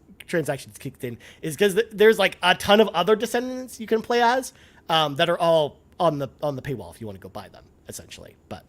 kicked in is because there's like a ton of other descendants you can play as that are all on the paywall if you want to go buy them, essentially. But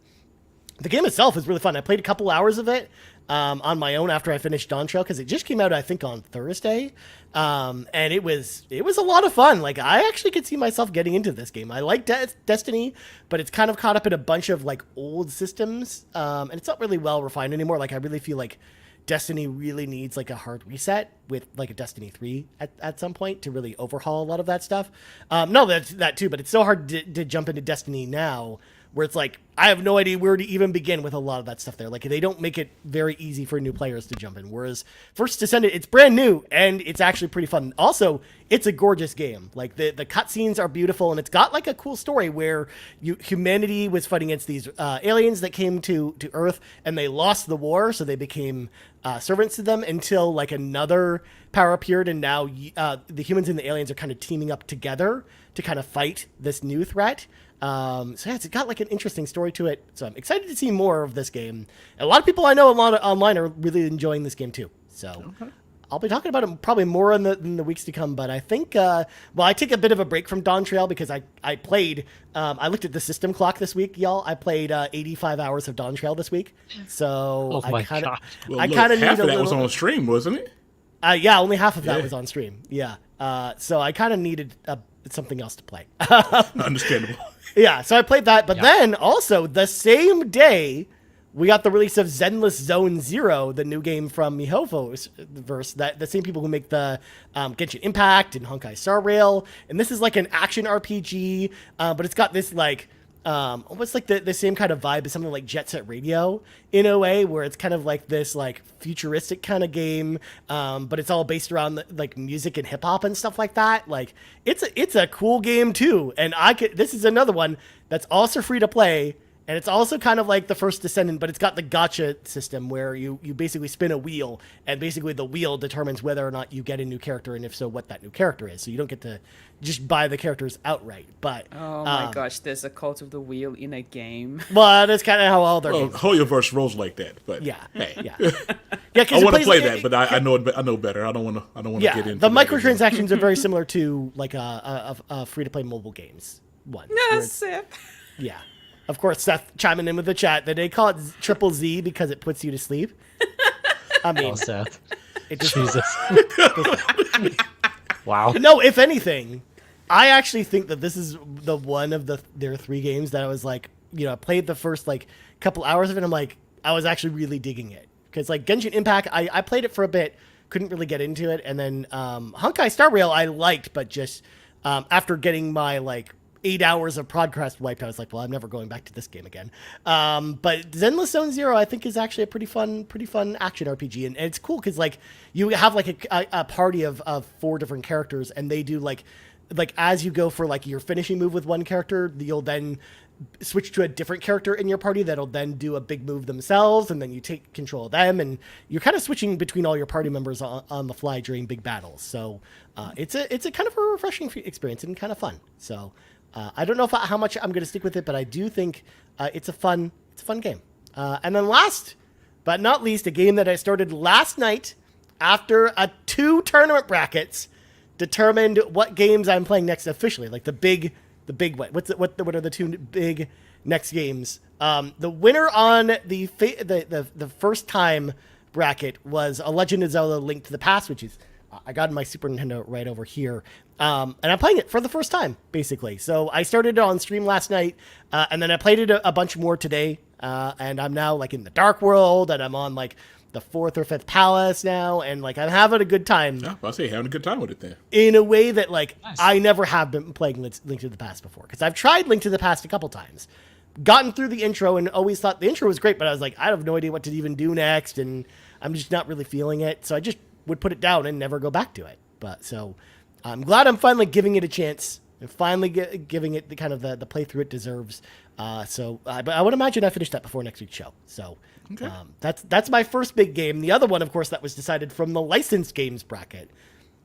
the game itself is really fun. I played a couple hours of it on my own after I finished Dawn Trail because it just came out, I think, on Thursday, and it was a lot of fun. Like, I actually could see myself getting into this game. I like Destiny, but it's kind of caught up in a bunch of like old systems, and it's not really well refined anymore. Like, I really feel like Destiny really needs like a hard reset with like a Destiny 3 at some point to really overhaul a lot of that stuff. No, that too, but it's so hard to jump into Destiny now where it's like, I have no idea where to even begin with a lot of that stuff there. Like, they don't make it very easy for new players to jump in. Whereas First Descendant, it's brand new and it's actually pretty fun. Also, it's a gorgeous game. Like, the cutscenes are beautiful, and it's got like a cool story where humanity was fighting against these aliens that came to Earth, and they lost the war, so they became servants to them until like another power appeared, and now the humans and the aliens are kind of teaming up together to kind of fight this new threat. So yeah, it's got like an interesting story to it. So I'm excited to see more of this game. And a lot of people I know online are really enjoying this game too. So I'll be talking about it probably more in the weeks to come. But I think, I take a bit of a break from Dawn Trail because I played, I looked at the system clock this week, y'all. I played 85 hours of Dawn Trail this week. So I kind of need half of that was on stream, wasn't it? Yeah, only half of that was on stream. Yeah. So I kind of needed something else to play. Understandable. Yeah, so I played that, but then also the same day, we got the release of Zenless Zone Zero, the new game from Mihovo's, that the same people who make the Genshin Impact and Honkai Star Rail, and this is like an action RPG, but it's got this like almost like the same kind of vibe as something like Jet Set Radio in a way, where it's kind of like this like futuristic kind of game, but it's all based around like music and hip hop and stuff like that. Like, it's a cool game too, and this is another one that's also free to play. And it's also kind of like The First Descendant, but it's got the gacha system where you basically spin a wheel, and basically the wheel determines whether or not you get a new character, and if so, what that new character is. So you don't get to just buy the characters outright. But oh my gosh, there's a Cult of the Wheel in a game. Well, that's kind of how all their games. Hoyoverse rolls like that, but yeah. I I want to play that, but I know better. I don't want to get into the microtransactions are very similar to like a free to play mobile games one. Yes, yeah. Of course, Seth chiming in with the chat that they call it Triple Z because it puts you to sleep. I mean, Seth. Jesus. Wow. No, if anything, I actually think that this is the one of their 3 games that I was like, I played the first like couple hours of it. And I'm like, I was actually really digging it because like Genshin Impact, I played it for a bit, couldn't really get into it, and then Honkai Star Rail I liked, but just after getting my like 8 hours of Podcraft wiped, I was like, well, I'm never going back to this game again. But Zenless Zone Zero, I think, is actually a pretty fun action RPG, and it's cool because like you have like a party of 4 different characters, and they do like as you go for like your finishing move with one character, you'll then switch to a different character in your party that'll then do a big move themselves, and then you take control of them, and you're kind of switching between all your party members on the fly during big battles. So it's a kind of a refreshing experience and kind of fun. So. I don't know how much I'm going to stick with it, but I do think it's a fun game. And then last but not least, a game that I started last night after 2 tournament brackets determined what games I'm playing next officially. Like the big what are the 2 big next games? The winner on the first time bracket was A Legend of Zelda: Link to the Past, which is I got my Super Nintendo right over here, and I'm playing it for the first time, basically. So I started it on stream last night, and then I played it a bunch more today, and I'm now like in the Dark World, and I'm on like the 4th or 5th palace now, and like I'm having a good time. Yeah, I'll say having a good time with it then. In a way that like Nice. I never have been playing Link to the Past before, because I've tried Link to the Past a couple times, gotten through the intro, and always thought the intro was great, but I was like, I have no idea what to even do next, and I'm just not really feeling it, so I just would put it down and never go back to it. But so I'm glad I'm finally giving it a chance and finally giving it the kind of the playthrough it deserves. But I would imagine I finished that before next week's show. So Okay. That's my first big game. The other one, of course, that was decided from the licensed games bracket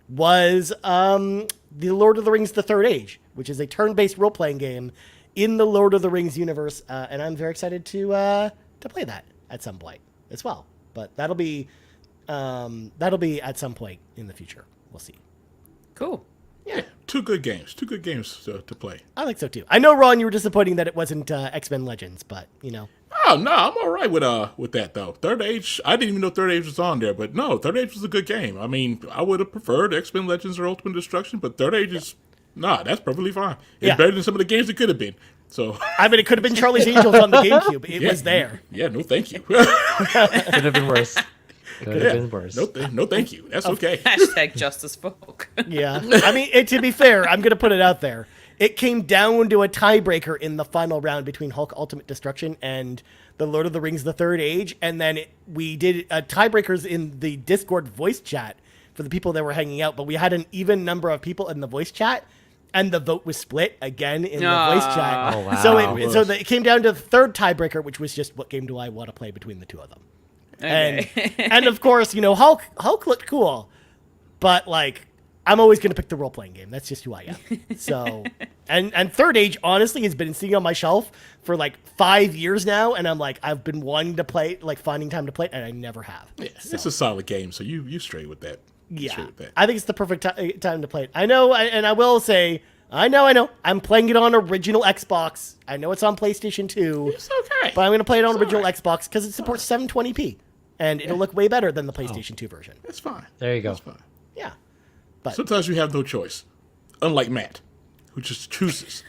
was the Lord of the Rings: The Third Age, which is a turn-based role-playing game in the Lord of the Rings universe, and I'm very excited to play that at some point as well. But that'll be at some point in the future. We'll see. Cool. Yeah, two good games to play. I think so too. I know, Ron, you were disappointing that it wasn't X-Men Legends, but you know. Oh no, I'm all right with that though. Third Age, I didn't even know Third Age was on there, but no, Third Age was a good game. I mean, I would have preferred X-Men Legends or Ultimate Destruction, but Third Age is that's perfectly fine. It's Yeah. better than some of the games it could have been. So I mean, it could have been Charlie's Angels on the GameCube. It was there. Yeah, no, thank you. Could have been worse. Could have been worse. No, thank you. That's okay. Hashtag justice for Hulk. Yeah. I mean, to be fair, I'm going to put it out there. It came down to a tiebreaker in the final round between Hulk Ultimate Destruction and the Lord of the Rings: The Third Age. And then we did tiebreakers in the Discord voice chat for the people that were hanging out. But we had an even number of people in the voice chat, and the vote was split again in the voice chat. Oh, wow. So it came down to the third tiebreaker, which was just what game do I want to play between the two of them. Okay. And of course, you know, Hulk looked cool, but like I'm always going to pick the role playing game. That's just who I am. So, and Third Age honestly has been sitting on my shelf for like 5 years now, and I'm like I've been wanting to play, like finding time to play it, and I never have. Yeah, it's a solid game, so you straight with that. Yeah, Straight with that. I think it's the perfect time to play it. I know, and I will say, I know. I'm playing it on original Xbox. I know it's on PlayStation 2. It's okay. But I'm going to play it on It's original alright. Xbox because it supports 720p, and it'll look way better than the PlayStation 2 version. That's fine. There you go. That's fine. Yeah. But Sometimes you have no choice. Unlike Matt, who just chooses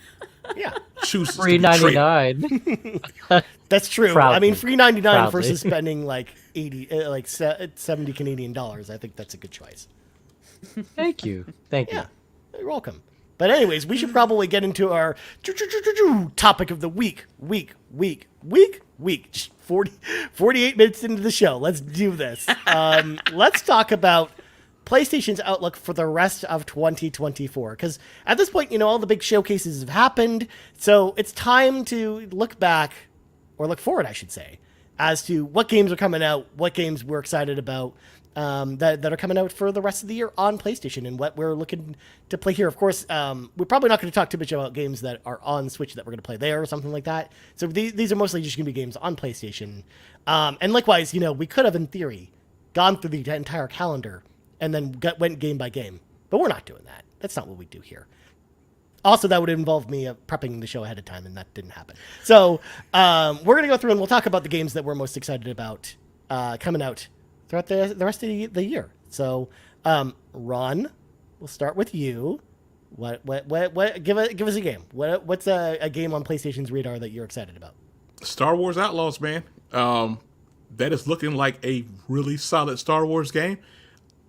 yeah, to Free be traitor. that's true. Proudly. I mean, free 99 Proudly. versus spending like 70 Canadian dollars. I think that's a good choice. Thank you. Thank you. Yeah, you're welcome. But anyways, we should probably get into our topic of the week. Just 48 minutes into the show. Let's do this. Let's talk about PlayStation's outlook for the rest of 2024. Because at this point, you know, all the big showcases have happened. So it's time to look back, or look forward, I should say, as to what games are coming out, what games we're excited about, that are coming out for the rest of the year on PlayStation, and what we're looking to play here. Of course, we're probably not going to talk too much about games that are on Switch that we're going to play there or something like that. So these are mostly just going to be games on PlayStation. And likewise, you know, we could have, in theory, gone through the entire calendar and then went game by game. But we're not doing that. That's not what we do here. Also, that would involve me prepping the show ahead of time, and that didn't happen. So we're going to go through and we'll talk about the games that we're most excited about coming out throughout the rest of the year. So, Ron, we'll start with you. What give us a game. What's a game on PlayStation's radar that you're excited about? Star Wars Outlaws, man. That is looking like a really solid Star Wars game.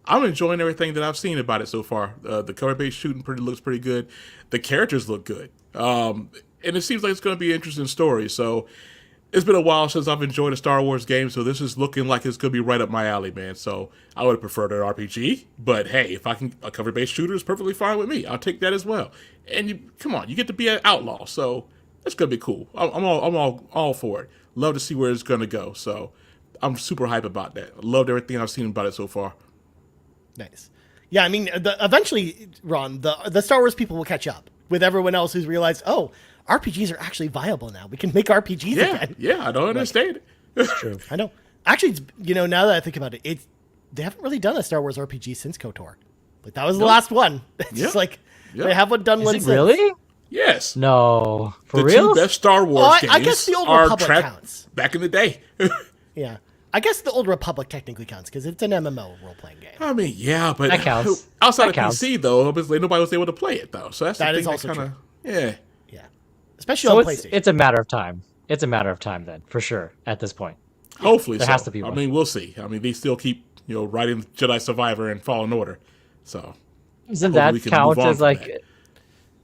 I'm enjoying everything that I've seen about it so far. The cover-based shooting looks pretty good. The characters look good. And it seems like it's going to be an interesting story. So it's been a while since I've enjoyed a Star Wars game, so this is looking like it's going to be right up my alley, man. So I would have preferred an RPG, but hey, if I can, a cover-based shooter is perfectly fine with me. I'll take that as well. And come on, you get to be an outlaw, so it's going to be cool. I'm all for it. Love to see where it's going to go. So I'm super hype about that. I loved everything I've seen about it so far. Nice. Yeah, I mean, eventually, Ron, the Star Wars people will catch up with everyone else who's realized, oh, RPGs are actually viable now. We can make RPGs again. Yeah, I don't understand it. True. I know. Actually, it's, you know, now that I think about it, they haven't really done a Star Wars RPG since KOTOR. Like, that was the last one. It's Yeah. just like, Yeah. they haven't done one Is it since. really? Yes. No. For The real? two best Star Wars Well, games I guess the Old are Republic tracked counts. back in the day. Yeah. I guess the Old Republic technically counts because it's an MMO role-playing game. I mean, yeah, but That counts. outside That of counts. PC, though, obviously nobody was able to play it, though. So that's That the is thing also kinda, yeah. Yeah. Especially So on PlayStation. it's a matter of time. It's a matter of time then, for sure, at this point. Hopefully There so. has to be I one. mean, we'll see. I mean, they still keep, writing Jedi Survivor and Fallen Order. So Doesn't hopefully that we can count move on as from like... that.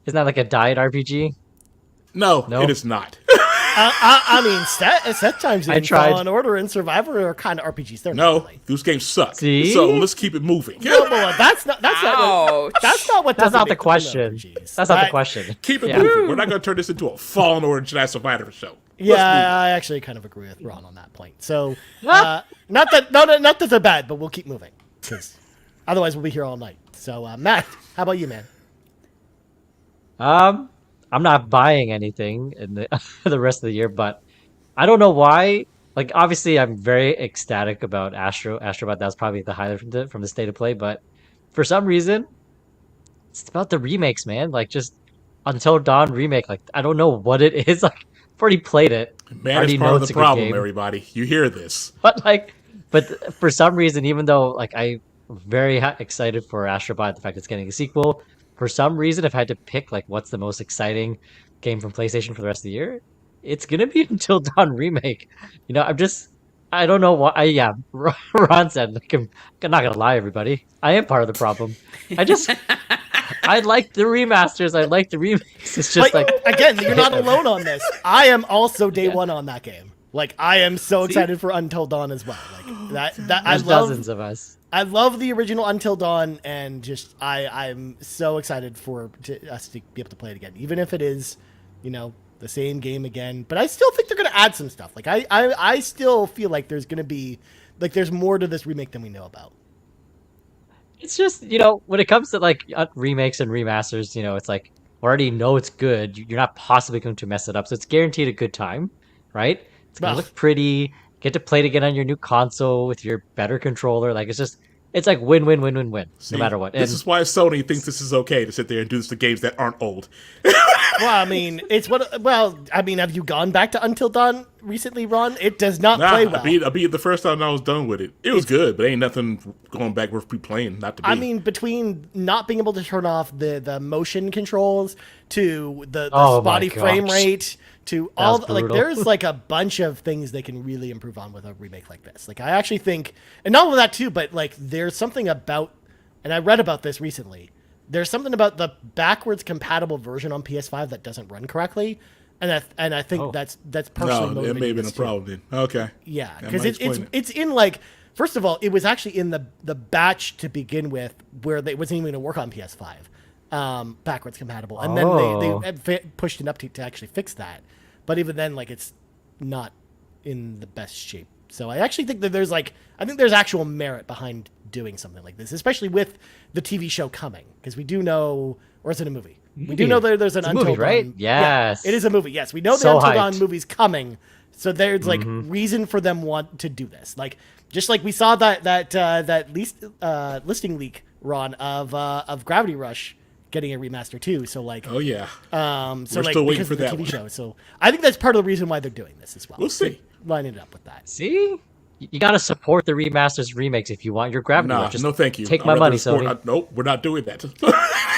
Isn't that like a diet RPG? No, No? it is not. I mean, set times I in tried. Fallen Order and Survivor are kind of RPGs. They're No, not really. those games suck. See? So let's keep it moving. No, but that's not what Ouch. that's not what That's doesn't not the make them question. RPGs. That's not the I- question. Keep it Yeah. moving. We're not going to turn this into a Fallen Order Jedi Survivor show. Yeah, I actually kind of agree with Ron on that point. So, not that they're bad, but we'll keep moving because otherwise we'll be here all night. So, Matt, how about you, man? I'm not buying anything in the the rest of the year, but I don't know why. Like, obviously, I'm very ecstatic about Astrobot. That's probably the highlight from the state of play. But for some reason, it's about the remakes, man. Like, just Until Dawn remake. Like, I don't know what it is. Like, I've already played it. Man, Already it's know part of it's the a good problem, game. everybody. You hear this. But for some reason, even though like I'm very excited for Astrobot, the fact it's getting a sequel, for some reason, if I had to pick like what's the most exciting game from PlayStation for the rest of the year, it's gonna be Until Dawn remake. I don't know why. Ron said, like, I'm not gonna lie, everybody. I am part of the problem. I like the remasters. I like the remakes. It's just But, like again, you're not alone on this. I am also day one on that game. Like, I am so excited for Until Dawn as well. Like that I there's love. dozens of us. I love the original Until Dawn, and just I'm so excited for us to be able to play it again, even if it is, the same game again. But I still think they're going to add some stuff. Like I still feel like there's going to be there's more to this remake than we know about. It's just, when it comes to like remakes and remasters, it's like we already know it's good. You're not possibly going to mess it up, so it's guaranteed a good time, right? It's gonna Well. look pretty. Get to play it again on your new console with your better controller. Like it's like win, win, win, win, win, no matter what. This is why Sony thinks this is okay to sit there and do this to games that aren't old. Well, I mean, have you gone back to Until Dawn recently, Ron? It does not play well. I beat it the first time I was done with it. It was good, but ain't nothing going back worth replaying. Not to be. I mean, between not being able to turn off the motion controls to the Oh my spotty frame gosh. rate to That all was like brutal. there's like a bunch of things they can really improve on with a remake like this. Like I actually think, and not only that too, but like there's something about, and I read about this recently. There's something about the backwards compatible version on PS5 that doesn't run correctly, and I think that's personally no, it motivating may have been a this too. problem then. Okay. Yeah, That because might it's explain it. it's in like, first of all, it was actually in the batch to begin with where it wasn't even going to work on PS5, backwards compatible, and then they had pushed an update to actually fix that. But even then, like, it's not in the best shape. So I actually think that there's actual merit behind doing something like this, especially with the TV show coming, because we do know, or is it a movie? We do know there's an It's a Until movie, Dawn. right? Yeah, Yes. it is a movie. Yes, we know the So Until Dawn hyped. movie's coming, so there's like reason for them want to do this. Like just like we saw that listing leak, Ron, of Gravity Rush getting a remaster too. So like, Oh yeah. so We're like still waiting because for of the that TV one. show. So I think that's part of the reason why they're doing this as well. We'll see. Lining it up with that. See, you got to support the remasters, remakes if you want your Gravity Nah, Rush. Just no, thank you. Take I'd my rather money, support- Sony. Nope, we're not doing that.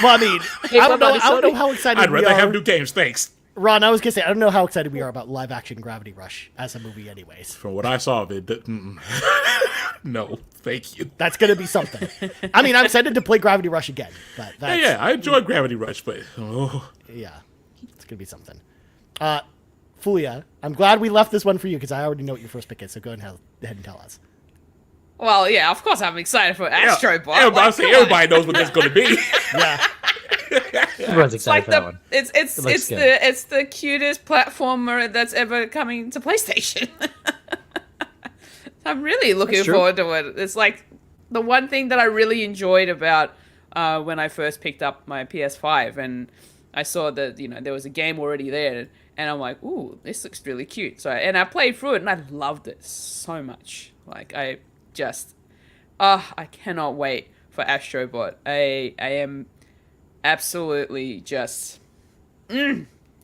Well, I mean, I don't know how excited I'd we rather are. have new games. Thanks. Ron, I was gonna say I don't know how excited we are about live action Gravity Rush as a movie, anyways. From what I saw of it, no, thank you. That's gonna be something. I mean, I'm excited to play Gravity Rush again, but that's, Yeah, I enjoyed Gravity Rush, but yeah, it's gonna be something. Fulia, I'm glad we left this one for you because I already know what your first pick is. So go ahead and tell us. Well, yeah, of course I'm excited for Astrobot. Everybody knows what that's going to be. Yeah, Everyone's It's excited like for that one. it's good. the cutest platformer that's ever coming to PlayStation. I'm really looking That's true. forward to it. It's like the one thing that I really enjoyed about when I first picked up my PS5 and I saw that there was a game already there, and I'm like, ooh, this looks really cute. So I played through it and I loved it so much. Like I cannot wait for Astrobot. I am absolutely just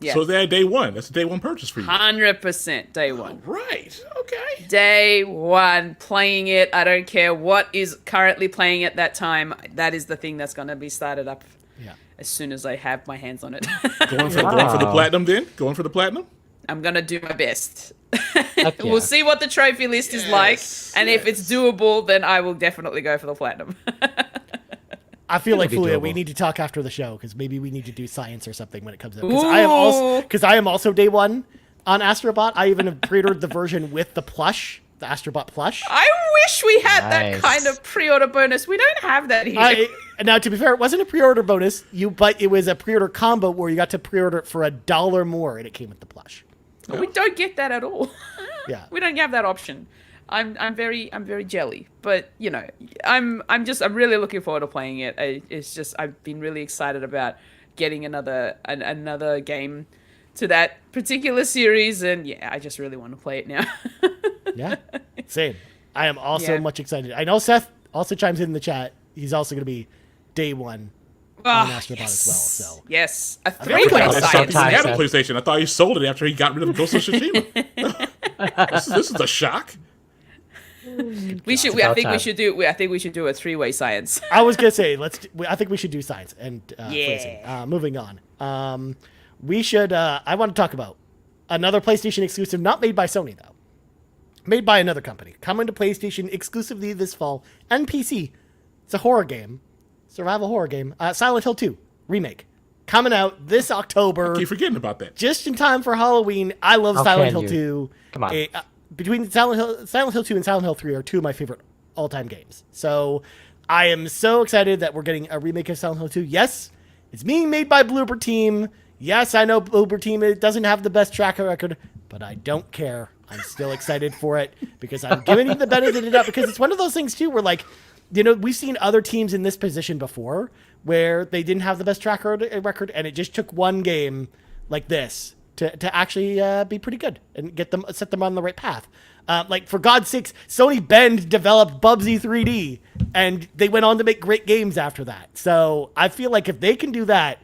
Yeah. So they're day one. That's a day one purchase for you. 100% day one. Right. Okay. Day one, playing it. I don't care what is currently playing at that time. That is the thing that's going to be started up as soon as I have my hands on it. Going for the platinum then? Going for the platinum? I'm going to do my best. Yeah. We'll see what the trophy list is like. And if it's doable, then I will definitely go for the platinum. I feel like, Fulia, we need to talk after the show because maybe we need to do science or something when it comes up. Because I am also day one on Astrobot. I even have pre-ordered the version with the plush, the Astrobot plush. I wish we had that kind of pre-order bonus. We don't have that here. Now, to be fair, it wasn't a pre-order bonus, but it was a pre-order combo where you got to pre-order it for $1 more, and it came with the plush. We don't get that at all. Yeah, we don't have that option. I'm very jelly, but you know, I'm really looking forward to playing it. I've been really excited about getting another game to that particular series, and yeah, I just really want to play it now. Yeah, same. I am also much excited. I know Seth also chimes in the chat. He's also going to be day one on Astrobot as well. So yes, a I three-way thought science. he had a PlayStation. I thought he sold it after he got rid of Ghost of Tsushima. This is a shock. We should. I think we should do a three-way science. I was gonna say I think we should do science and phrasing. Moving on. We should. I want to talk about another PlayStation exclusive, not made by Sony though, made by another company, coming to PlayStation exclusively this fall and PC. It's a horror game, survival horror game. Silent Hill 2 remake coming out this October. I keep forgetting about that. Just in time for Halloween. I love Silent Hill 2. Come on. Between Silent Hill 2 and Silent Hill 3 are two of my favorite all-time games. So I am so excited that we're getting a remake of Silent Hill 2. Yes, it's being made by Bloober Team. Yes, I know Bloober Team doesn't have the best track record, but I don't care. I'm still excited for it because I'm giving you the benefit of the doubt because it's one of those things too where like, you know, we've seen other teams in this position before where they didn't have the best track record and it just took one game like this to actually be pretty good and set them on the right path. Like, for God's sakes, Sony Bend developed Bubsy 3D, and they went on to make great games after that. So I feel like if they can do that,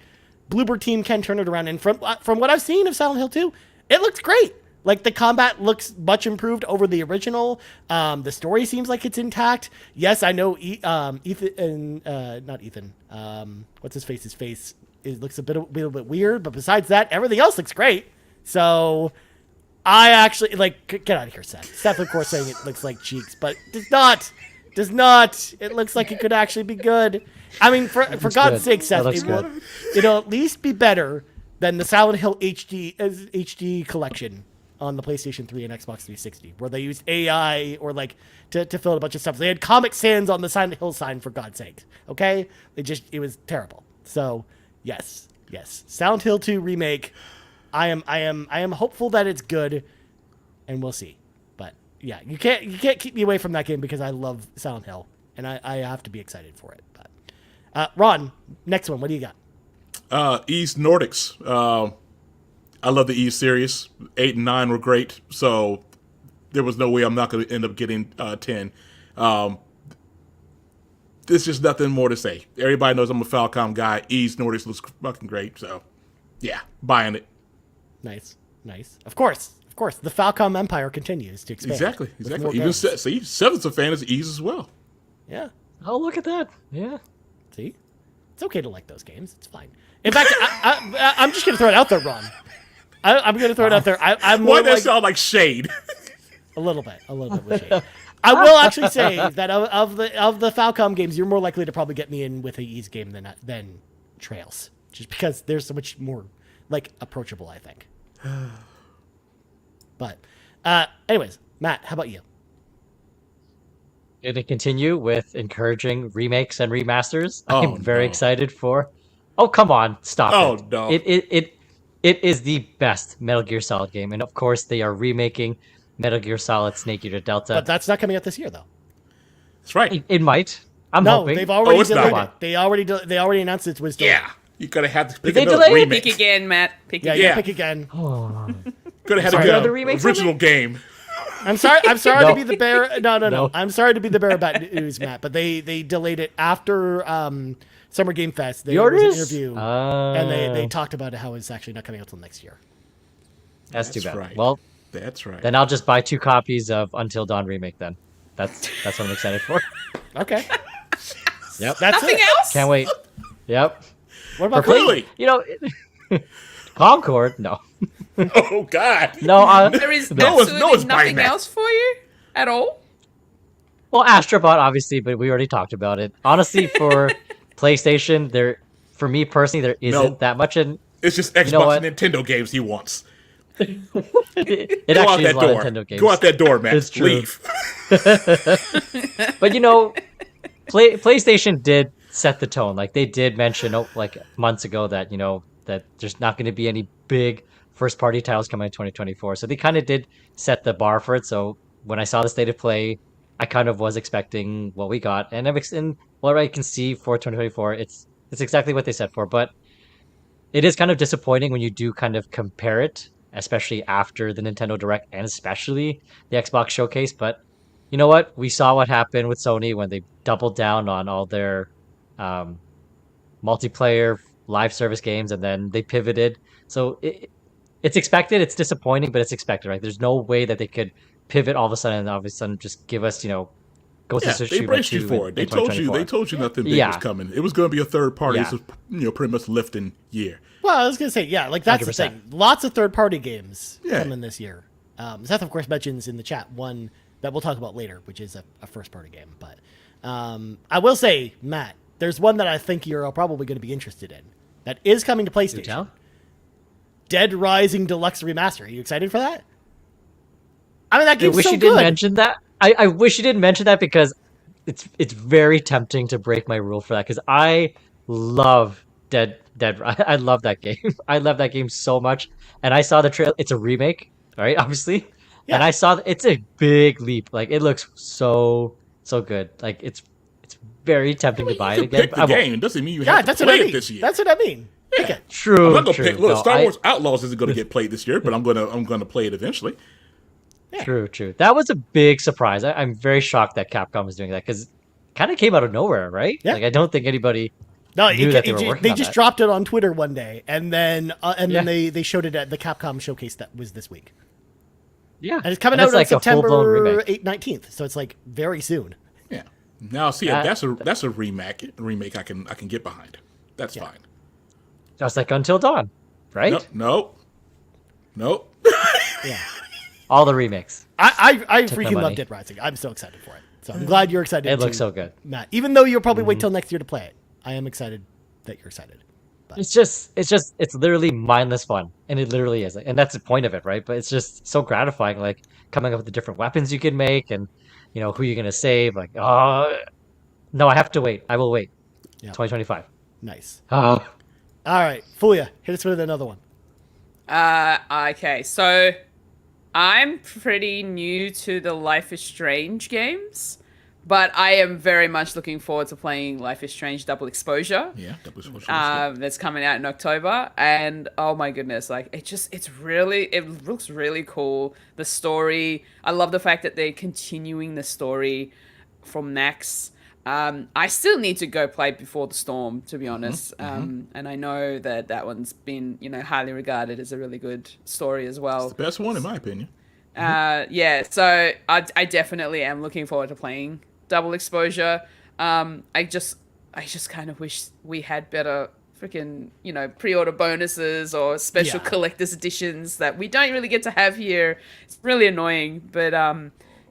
Bloober Team can turn it around. And from what I've seen of Silent Hill 2, it looks great. Like, the combat looks much improved over the original. The story seems like it's intact. Yes, I know Ethan, not Ethan. What's his face? His face it looks a little bit weird, but besides that, everything else looks great. So I actually, like, get out of here, Seth. Seth, of course, saying it looks like Cheeks, but does not. It looks like it could actually be good. I mean, for God's sake, Seth, it'll at least be better than the Silent Hill HD collection on the PlayStation 3 and Xbox 360, where they used AI or like to fill out a bunch of stuff. They had Comic Sans on the Silent Hill sign, for God's sake. Okay, it was terrible. So yes, Silent Hill 2 remake. I am hopeful that it's good, and we'll see. But yeah, you can't keep me away from that game because I love Silent Hill, and I have to be excited for it. But Ron, next one, what do you got? Ys Nordics. I love the Ys series. 8 and 9 were great, so there was no way I'm not going to end up getting 10. There's just nothing more to say. Everybody knows I'm a Falcom guy. Ys Nordics looks fucking great, so yeah, buying it. Nice. Of course. The Falcom empire continues to expand. Exactly. Even Seven's a fan of Ys as well. Yeah. Oh, look at that. Yeah. See? It's okay to like those games. It's fine. In fact, I'm just going to throw it out there, Ron. I'm going to throw it out there. I'm more Why does that sound like shade? A little bit with shade. I will actually say that of the Falcom games, you're more likely to probably get me in with a Ys game than Trails, just because they're so much more like approachable, I think. But anyways, Matt, how about you? Going to continue with encouraging remakes and remasters. I'm very excited for. Oh, come on, stop it! Oh no! It is the best Metal Gear Solid game, and of course they are remaking Metal Gear Solid Snake Eater Delta. But that's not coming out this year, though. That's right. It might. I'm hoping. They've already delayed it. They already announced it was delayed. Yeah, you could have had to pick They another delayed it? remake. Pick again, Matt. Pick again. Yeah, pick again. Oh. Could have had Sorry, a another remake original game. I'm sorry No. to be the bearer. No. No. I'm sorry to be the bearer of bad news, Matt. But they delayed it after Summer Game Fest. There was an interview, and they talked about how it's actually not coming out till next year. That's too bad. right. Well, That's right. then I'll just buy 2 copies of Until Dawn remake. Then that's what I'm excited for. Okay. Yep. That's Nothing it. else? Can't wait. Yep. What about Really? You know, Concord? No. Oh God. No. There is No one's absolutely buying nothing that. else for you at all? Well, Astrobot, obviously, but we already talked about it. Honestly, for PlayStation, for me personally, there isn't that much in. It's just Xbox know what? and Nintendo games he wants. It Go out actually is that a lot door. of Nintendo games. Go out that door, man. It's true. Leave. But PlayStation did set the tone. Like they did mention like months ago that that there's not going to be any big first party titles coming in 2024. So they kind of did set the bar for it. So when I saw the state of play, I kind of was expecting what we got, and what I can see for 2024, it's exactly what they set for. But it is kind of disappointing when you do kind of compare it, especially after the Nintendo Direct and especially the Xbox Showcase. But you know what? We saw what happened with Sony when they doubled down on all their multiplayer live service games, and then they pivoted. So it's expected. It's disappointing, but it's expected, right? There's no way that they could pivot all of a sudden just give us, Ghost of They Tsushima braced 2 you for it. They in told you. 2024. They told you nothing big Yeah. was coming. It was going to be a third party. Yeah. So, pretty much lifting year. Well, I was gonna say, yeah, like that's 100%. the thing. Lots of third-party games Yeah. coming this year. Seth, of course, mentions in the chat one that we'll talk about later, which is a first-party game. But I will say, Matt, there's one that I think you're probably going to be interested in that is coming to PlayStation. tell? Dead Rising Deluxe Remaster. Are you excited for that? I mean, that I game's wish so you didn't good. mention that. I wish you didn't mention that because it's very tempting to break my rule for that because I love Dead. I love that game. I love that game so much. And I saw the trailer. It's a remake, right? Obviously. Yeah. And I saw it's a big leap. Like it looks so good. Like it's very tempting to buy it You again. pick but I the won't. game doesn't mean you Yeah, have to that's what I play mean. it this year. That's what I mean. Pick it. True. I'm not gonna true. pick. Look, No, Star Wars Outlaws isn't going to get played this year, but I'm gonna play it eventually. True. That was a big surprise. I'm very shocked that Capcom is doing that because it kind of came out of nowhere, right? Yeah. Like I don't think anybody No, knew that they were working they on just that. dropped it on Twitter one day, and then Yeah. they showed it at the Capcom showcase that was this week. Yeah. And it's coming And out on like a full-blown September remake. 19th, so it's like very soon. Yeah. Now, see, That- that's a remake. I can get behind. That's fine. Just like Until Dawn, right? Nope. Yeah, All the remakes. I my freaking love money. Dead Rising. I'm so excited for it. So I'm glad you're excited. It looks too, so good. Matt. Even though you'll probably wait till next year to play it, I am excited that you're excited. It's literally mindless fun, and it literally is, and that's the point of it, right? But it's just so gratifying, like coming up with the different weapons you can make, and who you're gonna save. Like, oh no, I have to wait. I will wait. Yeah. 2025. Nice. Oh, All right, Fulia, hit us with another one. Okay, so I'm pretty new to the Life is Strange games, but I am very much looking forward to playing Life is Strange Double Exposure. Yeah. That was That's coming out in October, and oh my goodness, like it looks really cool. The story, I love the fact that they're continuing the story from Max. I still need to go play Before the Storm, to be honest. And I know that one's been, highly regarded as a really good story as well. the best one in my opinion. Yeah, so I definitely am looking forward to playing Double Exposure. I just kind of wish we had better freaking, pre-order bonuses or special collector's editions that we don't really get to have here. It's really annoying, but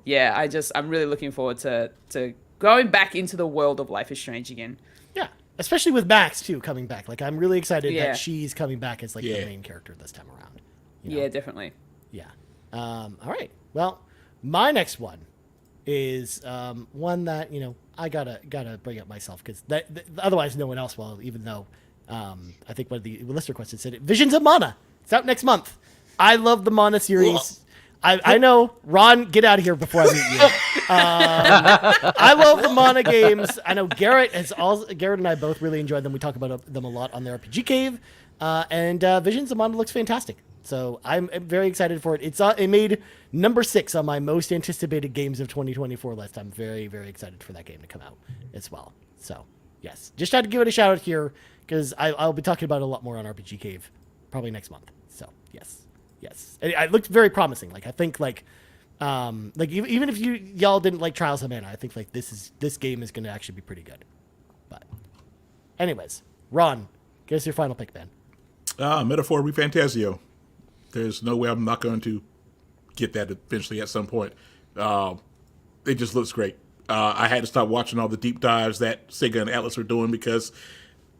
yeah, I'm really looking forward to going back into the world of Life is Strange again. Yeah, especially with Max too coming back. Like I'm really excited Yeah. that she's coming back as like Yeah. the main character this time around. you know? Yeah, definitely. Yeah. All right. Well, my next one is one that I gotta bring up myself because otherwise no one else will. Even though I think one of the listener questions said it. Visions of Mana. It's out next month. I love the Mana series. I know, Ron, get out of here before I meet you. I love the Mana games. I know Garrett and I both really enjoyed them. We talk about them a lot on the RPG Cave. And Visions of Mana looks fantastic. So I'm very excited for it. It made number 6 on my most anticipated games of 2024 list. I'm very, very excited for that game to come out as well. So yes, just had to give it a shout out here because I'll be talking about it a lot more on RPG Cave probably next month. So yes. It looked very promising. Like I think even if y'all didn't like Trials of Mana, I think like this game is going to actually be pretty good. But anyways, Ron, give us your final pick, man. Metaphor Refantasio. There's no way I'm not going to get that eventually at some point. It just looks great. I had to stop watching all the deep dives that Sega and Atlas are doing because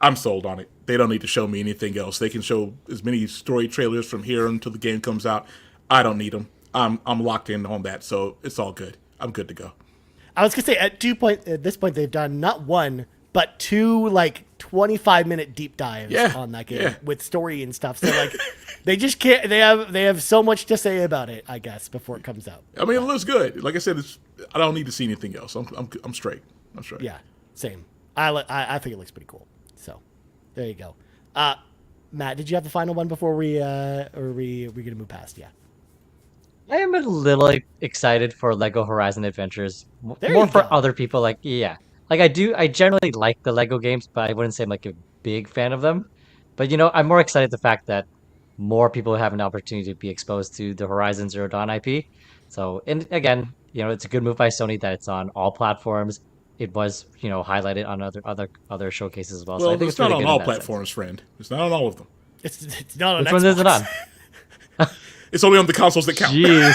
I'm sold on it. They don't need to show me anything else. They can show as many story trailers from here until the game comes out. I don't need them. I'm locked in on that, so it's all good. I'm good to go. I was gonna say at this point they've done not one but 2 like 25-minute deep dives on that game with story and stuff. So like they just can't. They have so much to say about it, I guess, before it comes out. I mean, it looks good. Like I said, I don't need to see anything else. I'm straight. I'm straight. Yeah, same. I think it looks pretty cool. So there you go. Matt, did you have the final one before we gonna move past? Yeah. I am a little excited for Lego Horizon Adventures. There More you for go. other people. Like, yeah. Like, I generally like the Lego games, but I wouldn't say I'm like a big fan of them. But, I'm more excited the fact that more people have an opportunity to be exposed to the Horizon Zero Dawn IP. So, and again, it's a good move by Sony that it's on all platforms. It was, highlighted on other showcases as well. Well, So I think it's not really on good all in that platforms, friend. It's not on all of them. It's not on sense. Xbox. Which one is it on? It's only on the consoles that count. Jeez.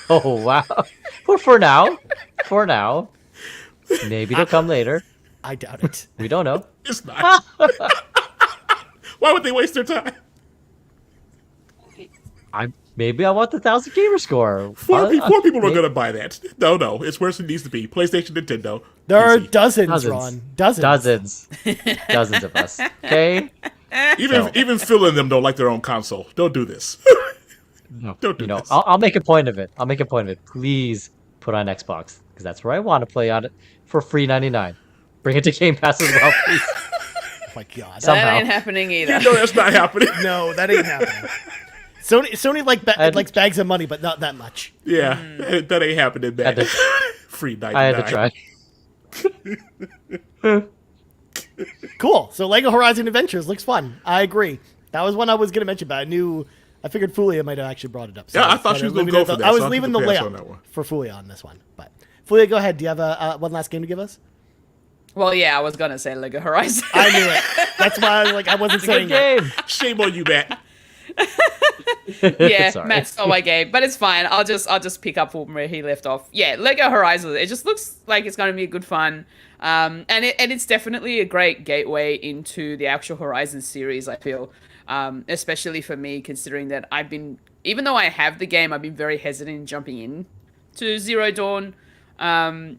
Oh, wow. Well, for now. Maybe they'll come later. I doubt it. We don't know. It's not. Why would they waste their time? Maybe I want the 1,000 gamer score. Four people are going to buy that. No. It's where it needs to be. PlayStation, Nintendo. There are PC. dozens, Ron. Dozens Dozens of us. Okay? Even Phil and them don't like their own console. Don't do this. No, Don't do this. I'll make a point of it. Please put on Xbox, because that's where I want to play on it for free 99. Bring it to Game Pass as well, please. Oh my god. Somehow. That ain't happening either. No, that's not happening. No, that ain't happening. Sony likes bags of money, but not that much. Yeah, that ain't happening, man. Free 99. I had to try. Cool. So Lego Horizon Adventures looks fun. I agree. That was one I was going to mention, but I figured Fulia might have actually brought it up. So Yeah, I thought she was going to go for that. I was so leaving the took pass on that layup one. for Fulia on this one. But Fulia, go ahead. Do you have one last game to give us? Well, yeah, I was gonna say Lego Horizon. I knew it. That's why I was like, I wasn't saying Good it. game. Shame on you, Matt. Yeah, Sorry. Matt stole my game, but it's fine. I'll just pick up from where he left off. Yeah, Lego Horizon. It just looks like it's going to be a good fun, and it's definitely a great gateway into the actual Horizon series. I feel, especially for me, considering that even though I have the game, I've been very hesitant in jumping in to Zero Dawn,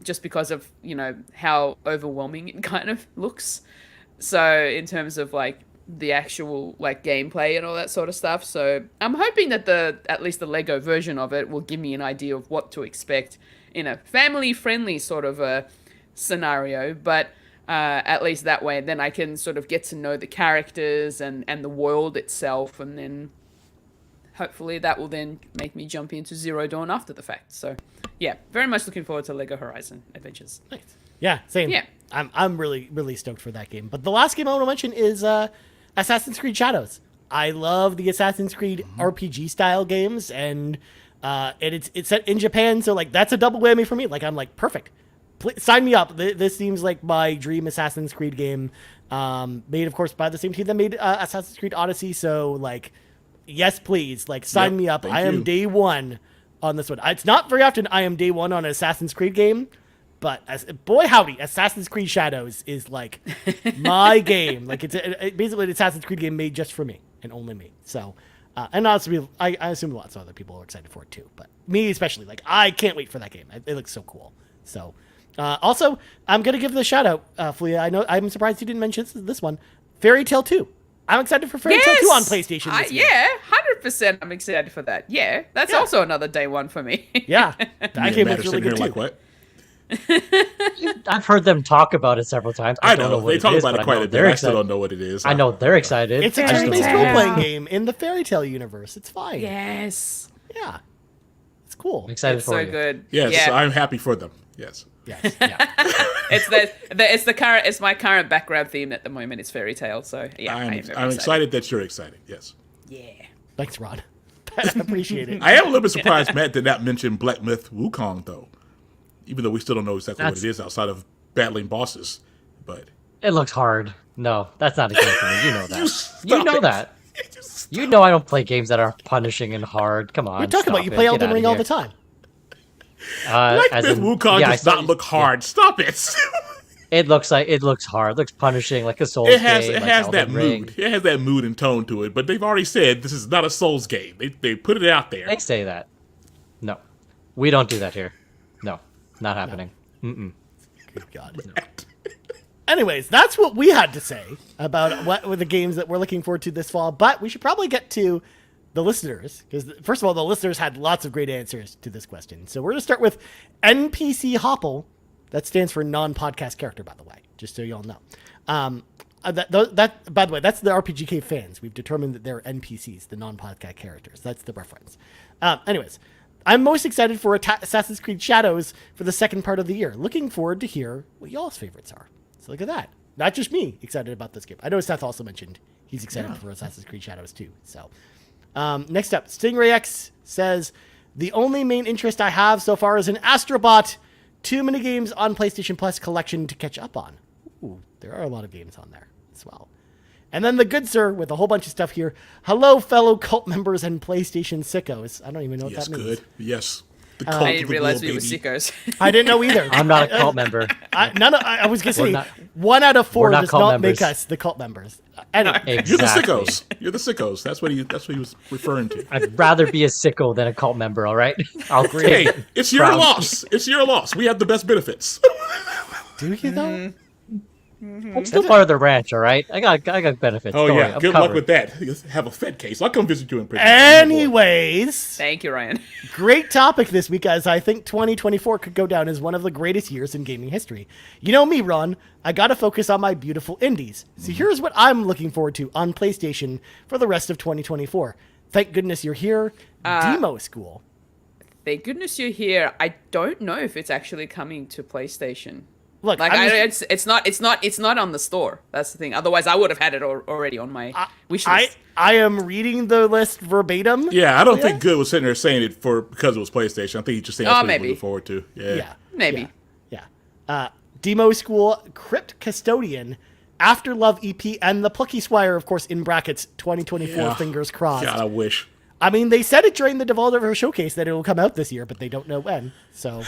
just because of how overwhelming it kind of looks. So in terms of like the actual like gameplay and all that sort of stuff. So I'm hoping that at least the Lego version of it will give me an idea of what to expect in a family-friendly sort of a scenario. But at least that way, then I can sort of get to know the characters and the world itself, and then hopefully that will then make me jump into Zero Dawn after the fact. So yeah, very much looking forward to Lego Horizon Adventures. Nice. Yeah, same. Yeah. I'm really, really stoked for that game. But the last game I want to mention is Assassin's Creed Shadows. I love the Assassin's Creed RPG style games, and it's set in Japan, so like that's a double whammy for me. Like I'm like, perfect. Sign me up. This seems like my dream Assassin's Creed game. Made of course by the same team that made Assassin's Creed Odyssey. So like, yes, please. Like sign me up. I am day one on this one. It's not very often I am day one on an Assassin's Creed game. But boy howdy, Assassin's Creed Shadows is like my game. Like it's basically an Assassin's Creed game made just for me and only me. So, and honestly, I assume lots of other people are excited for it too. But me especially, like I can't wait for that game. It looks so cool. So, also I'm gonna give the shout out, Fleia. I know I'm surprised you didn't mention this one, Fairy Tail 2. I'm excited for Fairy Tail 2 on PlayStation this year. Yeah, 100% I'm excited for that. Yeah, that's also another day one for me. Yeah, that game looks really good too. Like what? I've heard them talk about it several times. I don't know what they it talk is, about but it quite a bit. they're I still excited. don't know what it is. I know they're excited. It's a I just don't turn-based know. role-playing game in the fairy tale universe. It's fine. Yes. Yeah. It's cool. I'm excited It's for so you. good. Yes, Yeah. I'm happy for them. Yes. Yes. Yeah. It's my current background theme at the moment. It's fairy tale. So yeah, I'm very excited that you're excited. Yes. Yeah. Thanks, Rod. I appreciate it. I am a little bit surprised Matt did not mention Black Myth Wukong though, even though we still don't know exactly what it is outside of battling bosses. But It looks hard. No, that's not a game for me. You know that. You know it. that. You know I don't play games that are punishing and hard. Come on. We're talking about you stop play it. Get Elden outta Ring all here. the time. Black As Myth in- Wukong yeah, I does saw- not look hard. Stop it. It looks hard. It looks punishing, like a Souls It has game. it like has Elden that Ring. mood. It has that mood and tone to it. But they've already said this is not a Souls game. They put it out there. They say that. No, we don't do that here. No, not happening. Good God. Anyways, that's what we had to say about what were the games that we're looking forward to this fall. But we should probably get to the listeners, because first of all, the listeners had lots of great answers to this question. So we're going to start with NPC Hoppel. That stands for non-podcast character, by the way, just so you all know. That by the way, that's the RPGK fans. We've determined that they're NPCs, the non-podcast characters. That's the reference. Anyways, I'm most excited for Assassin's Creed Shadows for the second part of the year. Looking forward to hear what y'all's favorites are. So look at that. Not just me excited about this game. I know Seth also mentioned he's excited for Assassin's Creed Shadows too. So next up, Stingray X says, the only main interest I have so far is an Astrobot. Too many games on PlayStation Plus collection to catch up on. Ooh, there are a lot of games on there as well. And then the good sir with a whole bunch of stuff here. Hello, fellow cult members and PlayStation sickos. I don't even know what Yes, that means. good. Yes. The cult I of didn't the realize we little were baby. sickos. I didn't know either. I'm not a cult member. I was going to say, not- 1 out of 4 we're not does cult not members. make us the cult members. Anyway, You're the Exactly. sickos. You're the sickos. That's what he was referring to. I'd rather be a sicko than a cult member. All right. I'll take Hey, it. it's your Proud. loss. It's your loss. We have the best benefits. do you though? I'm still part of the ranch. All right. I got benefits. Oh Don't worry, yeah. I'm Good covered. luck with that. You have a Fed case. I'll come visit you in prison. Anyways, Thank you, Ryan. great topic this week, as I think 2024 could go down as one of the greatest years in gaming history. You know me, Ron. I gotta focus on my beautiful indies. So here's what I'm looking forward to on PlayStation for the rest of 2024. Thank goodness you're here. Demo School. Thank goodness you're here. I don't know if it's actually coming to PlayStation. Look, Like I'm just- it's not on the store. That's the thing. Otherwise, I would have had it already on my wish list. I am reading the list verbatim. Yeah, I don't think Good was sitting there saying it because it was PlayStation. I think he's just saying that's what he's maybe. looking forward to. Yeah. Yeah. Maybe. Yeah. Demo School, Crypt Custodian, After Love EP, and the Plucky Squire, of course, in brackets, 2024, Yeah. fingers crossed. God, I wish. I mean, they said it during the Devolver Showcase that it will come out this year, but they don't know when. So,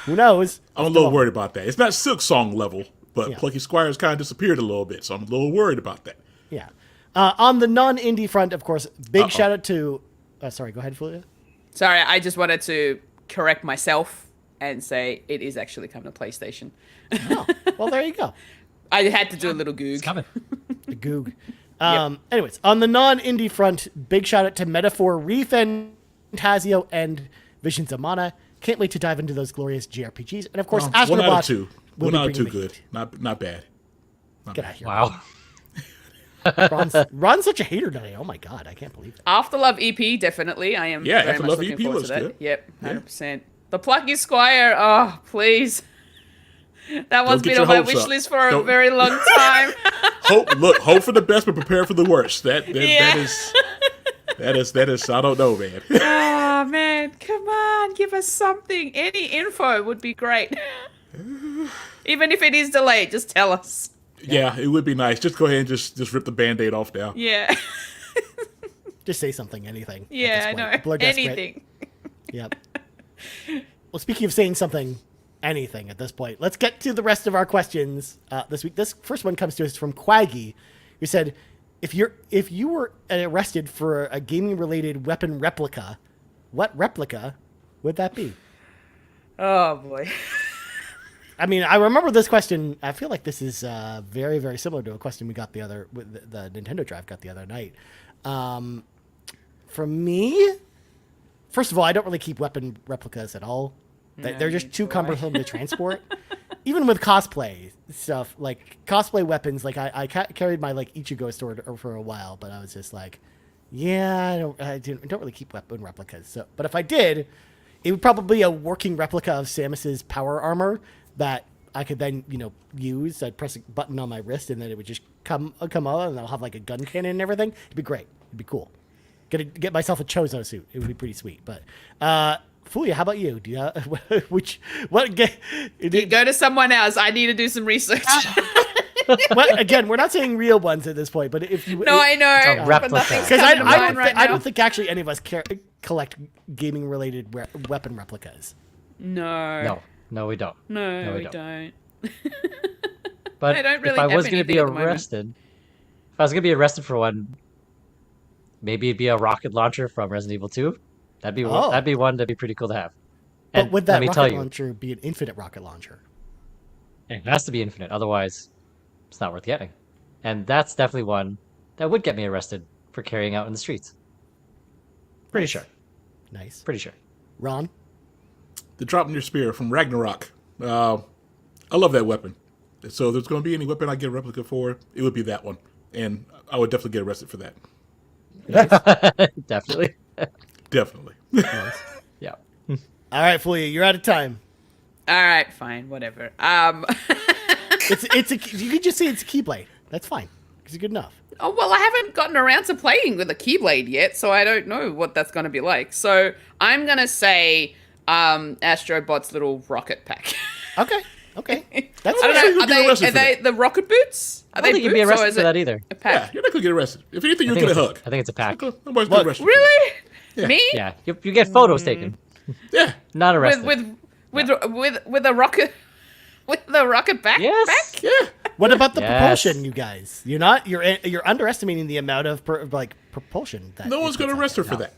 who knows? I'm a little worried about that. It's not Silk Song level, but Yeah. Plucky Squire's kind of disappeared a little bit, so I'm a little worried about that. Yeah. On the non-indie front, of course, big shout out to... sorry, go ahead, Fulia. Sorry, I just wanted to correct myself and say it is actually coming to PlayStation. Oh, well, there you go. I had to do a little goog. It's coming. The Goog. Anyways, on the non-indie front, big shout out to Metaphor, Fantasio, and Visions of Mana. Can't wait to dive into those glorious JRPGs. And of course, Astrobot. 1 out of 2. will 1 be out of 2 bringing the good. heat. Not bad. Get out of here. Wow. Ron's such a hater today. Oh my god, I can't believe it. Afterlove EP, definitely. I am Yeah, very much Afterlove looking EP forward looks to that. good. Yep, Yeah. 100%. The Plucky Squire, oh, please. That one's get been your on my hopes wish up. list for a Don't- very long time. Hope for the best, but prepare for the worst. That Yeah. that is. I don't know, man. Oh, man, come on, give us something. Any info would be great. Even if it is delayed, just tell us. Yeah, it would be nice. Just go ahead and just rip the Band-Aid off now. Yeah, Just say something, anything. at yeah, this I point. know. People are desperate. Anything. Yep. Well, speaking of saying something, anything at this point, let's get to the rest of our questions this week. This first one comes to us from Quaggy, who said, if you were arrested for a gaming-related weapon replica, what replica would that be? Oh, boy. I mean, I remember this question. I feel like this is very, very similar to a question we got the Nintendo Drive got the other night. For me, first of all, I don't really keep weapon replicas at all. They're just too cumbersome to transport. Even with cosplay stuff, like cosplay weapons, like I carried my like Ichigo sword for a while, but I was just like, yeah, I don't really keep weapon replicas. So, but if I did, it would probably be a working replica of Samus's power armor that I could then, use. I'd press a button on my wrist, and then it would just come out, and I'll have like a gun cannon and everything. It'd be great. It'd be cool. Get myself a Chozo suit. It would be pretty sweet. But Fulia, how about you? Do you Go to someone else. I need to do some research. Well, again, we're not saying real ones at this point, but if you I know, replica. but nothing's because coming to mind right now. I don't think actually any of us collect gaming related weapon replicas. No, we don't. No, we don't. But I don't really if I have was going to be anything at the moment. arrested, for one, maybe it'd be a rocket launcher from Resident Evil 2. That'd be one that'd be pretty cool to have. But And would that let me tell rocket you, launcher be an infinite rocket launcher? it has to be infinite, otherwise it's not worth getting. And that's definitely one that would get me arrested for carrying out in the streets. Pretty sure. Nice. Pretty sure. Ron? The Drop in Your Spear from Ragnarok. I love that weapon. So if there's going to be any weapon I get a replica for, it would be that one. And I would definitely get arrested for that. Definitely. Definitely. Yeah. All right, Fulia, you're out of time. All right, fine, whatever. You could just say it's a Keyblade. That's fine. It's good enough. Oh, well, I haven't gotten around to playing with a Keyblade yet, so I don't know what that's going to be like. So I'm going to say Astrobot's little rocket pack. Okay. That's I fine. don't know. Are they the rocket boots? Are I don't think you'd be arrested for that either. A pack? Yeah, you're not going to get arrested. If anything, you'll get a hug. I think it's a pack. Nobody's going to arrest you. Really? Yeah. Me? Yeah, you get photos taken. Yeah. Not arrested. With a rocket backpack? Yes. Yeah. What about the Yes. propulsion, you guys? You're underestimating the amount of propulsion that No one's going to arrest her for that.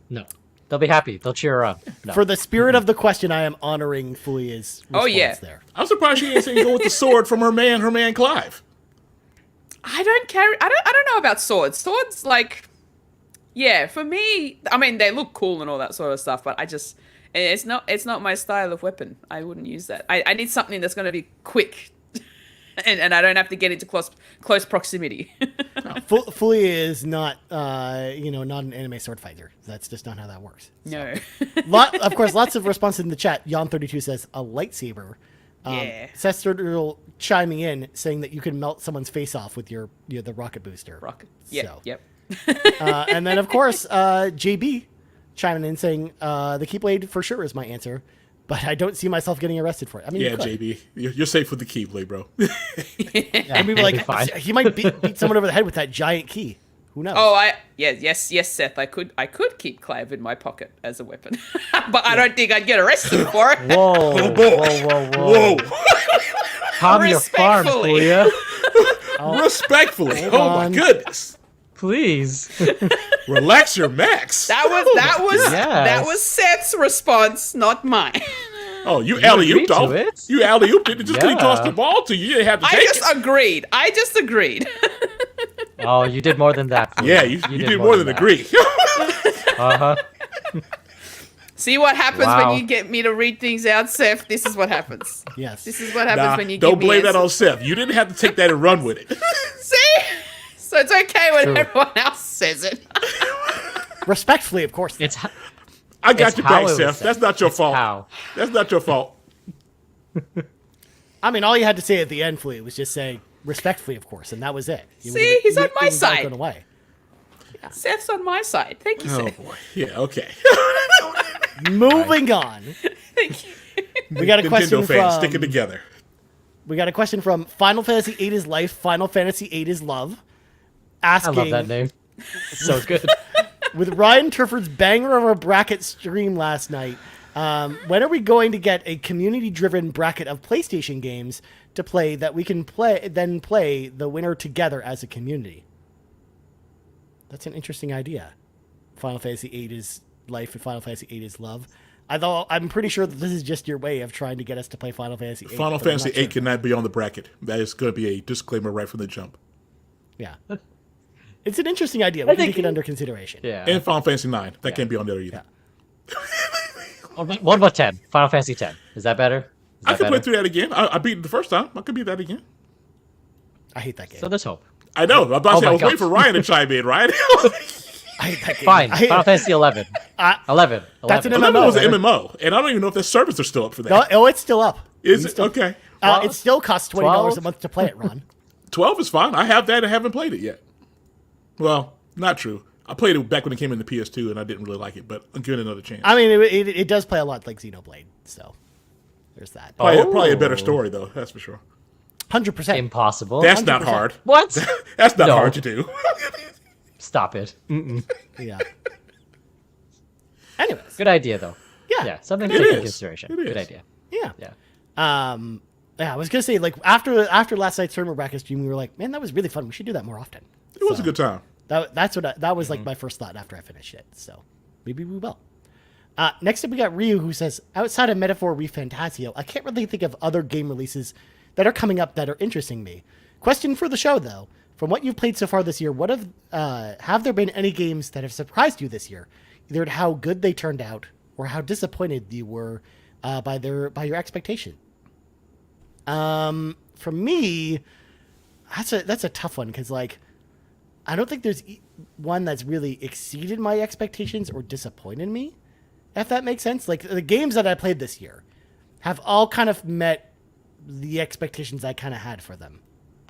No. They'll be happy. They'll cheer her on. No. For the spirit of the question, I am honoring Fulia's response there. I'm surprised she ain't saying go with the sword from her man Clive. I don't know about swords. Swords, like, yeah, for me, I mean, they look cool and all that sort of stuff, but it's not my style of weapon. I wouldn't use that. I need something that's going to be quick, and I don't have to get into close proximity. Fulia is not, not an anime sword fighter. That's just not how that works. No. Of course, lots of responses in the chat. Yon32 says a lightsaber. Yeah. Seth Sturgill chiming in saying that you can melt someone's face off with the rocket booster. Rocket. Yep. So. Yep. And then, of course, JB chiming in saying the Keyblade for sure is my answer, but I don't see myself getting arrested for it. I mean, Yeah, JB, you're safe with the Keyblade, bro. and we were like, fine. he might beat someone over the head with that giant key. Who knows? Oh, yes, Seth. I could keep Clive in my pocket as a weapon, but I don't think I'd get arrested for it. Whoa. Whoa. Calm your farm, Respectfully. Fulia. Respectfully. Hold Oh, my on. goodness. Please. Relax your max. That was Seth's response, not mine. Oh, you agreed alley-ooped to off. it? You alley-ooped it. Just because he Yeah. tossed the ball to you, you didn't have to I take just it. agreed. Oh, you did more than that. Fulia. Yeah, you did more than that. agree. Uh-huh. See what happens Wow. when you get me to read things out, Seth? This is what happens. Yes. This is what happens Nah, when you don't give me blame that on answers. Seth. You didn't have to take that and run with it. See? So it's okay when True. everyone else says it. Respectfully, of course. It's I got It's your how back, it was Seth. said. That's not your fault. how. That's not your fault. I mean, all you had to say at the end, Fulia, was just say respectfully, of course, and that was it. See? He's on my it was all side. gone away. Seth's on my side. Thank you, Oh, Seth. boy. Yeah, okay. Moving on. Thank you. We got a question Nintendo fans, stick it from together. Final Fantasy VIII is life. Final Fantasy VIII is love. I Asking love that name. It's so good. with Ryan Turford's banger of a bracket stream last night. When are we going to get a community-driven bracket of PlayStation games to play that we can play the winner together as a community? That's an interesting idea. Final Fantasy VIII is life and Final Fantasy VIII is love. I'm pretty sure that this is just your way of trying to get us to play Final Fantasy VIII. Final but I'm Fantasy not VIII sure. cannot be on the bracket. That is going to be a disclaimer right from the jump. Yeah. It's an interesting idea. We can take it under consideration. Yeah. And Final Fantasy IX. That can't be on there either. What about 10? Final Fantasy 10. Is that better? I could play through that again. I beat it the first time. I could beat that again. I hate that game. So there's hope. I know. I'm about to say, I was waiting for Ryan to chime in, right? I hate that game. Fine. Final Fantasy 11. 11. That's an 11. MMO. It was an MMO, and I don't even know if the servers are still up for that. No, oh, it's still up. Is it? Okay. It still costs $20 a month to play it, Ron. 12 is fine. I have that. I haven't played it yet. Well, not true. I played it back when it came in the PS2, and I didn't really like it, but I'm giving it another chance. I mean, it does play a lot like Xenoblade, so there's that. Probably a better story, though. That's for sure. 100%. Impossible. That's 100%. not hard. What? That's not No. hard to do. Stop it. Yeah. Anyways. Good idea, though. Yeah. Yeah, something to It take into is. consideration. It Good is. idea. Yeah. Yeah. Yeah, I was gonna say, like, after last night's tournament bracket stream, we were like, man, that was really fun. We should do that more often. It was a good time. That was like my first thought after I finished it. So maybe we will. Next up, we got Ryu, who says, outside of Metaphor ReFantasio, I can't really think of other game releases that are coming up that are interesting me. Question for the show, though. From what you've played so far this year, have there been any games that have surprised you this year? Either how good they turned out or how disappointed you were by your expectation? For me, that's a tough one, because, like, I don't think there's one that's really exceeded my expectations or disappointed me, if that makes sense. Like, the games that I played this year have all kind of met the expectations I kind of had for them.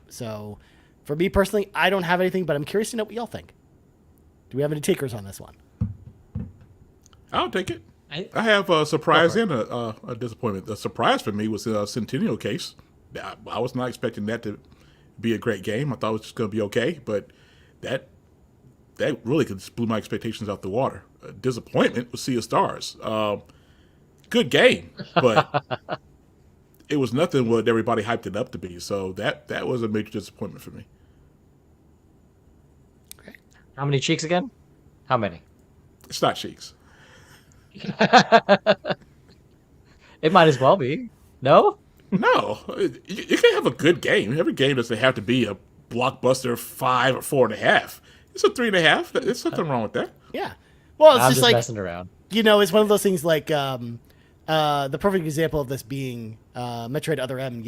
So, for me personally, I don't have anything, but I'm curious to know what y'all think. Do we have any takers on this one? I'll take it. I have a surprise and a disappointment. The surprise for me was the Centennial case. I was not expecting that to be a great game. I thought it was just going to be okay, but that really just blew my expectations out the water. Disappointment was Sea of Stars. Good game, but it was nothing what everybody hyped it up to be. So that was a major disappointment for me. How many cheeks again? How many? It's not Cheeks. It might as well be. No? No, you can't have a good game. Every game doesn't have to be a blockbuster 5 or 4.5. It's a 3.5. There's nothing wrong with that. Yeah. Well, it's I'm just like, messing around. It's one of those things like the perfect example of this being Metroid Other M.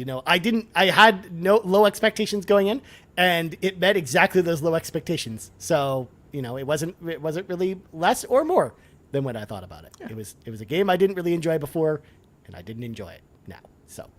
I had no low expectations going in, and it met exactly those low expectations. So, it wasn't really less or more than what I thought about it. Yeah. It was a game I didn't really enjoy before, and I didn't enjoy it now. So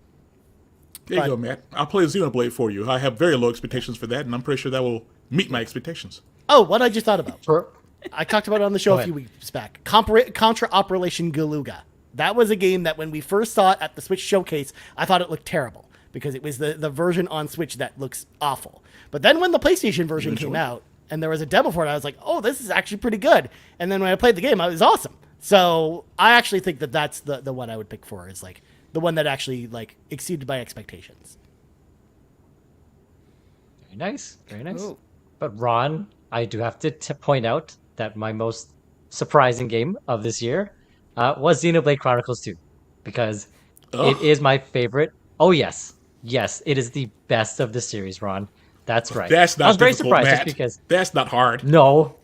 there you go, Matt. I'll play Xenoblade for you. I have very low expectations for that, and I'm pretty sure that will meet my expectations. Oh, what I just thought about. Sure. I talked about it on the show a few weeks back. Contra Operation Galuga. That was a game that when we first saw it at the Switch showcase, I thought it looked terrible because it was the version on Switch that looks awful. But then when the PlayStation version came out and there was a demo for it, I was like, oh, this is actually pretty good. And then when I played the game, it was awesome. So I actually think that that's the one I would pick for, is like the one that actually like exceeded my expectations. Very nice. Very nice. Ooh. But Ron, I do have to point out that my most surprising game of this year was Xenoblade Chronicles 2, because it is my favorite. Oh, yes. Yes, it is the best of the series, Ron. That's right. That's not I was very difficult, surprised Matt. just because... That's not hard. No.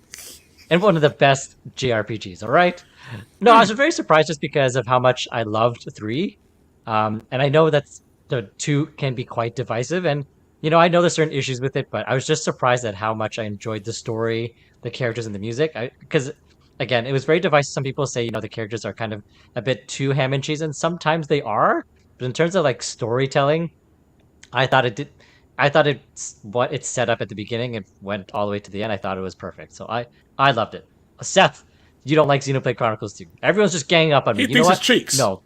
And one of the best JRPGs, all right? No, I was very surprised just because of how much I loved 3. And I know that the 2 can be quite divisive, and I know there's certain issues with it, but I was just surprised at how much I enjoyed the story, the characters, and the music. Because, again, it was very divisive. Some people say, the characters are kind of a bit too ham and cheese, and sometimes they are. But in terms of, like, storytelling, I thought it's what it set up at the beginning and went all the way to the end. I thought it was perfect. So I loved it. Seth, you don't like Xenoblade Chronicles 2. Everyone's just ganging up on me. He thinks what? it's Cheeks. No.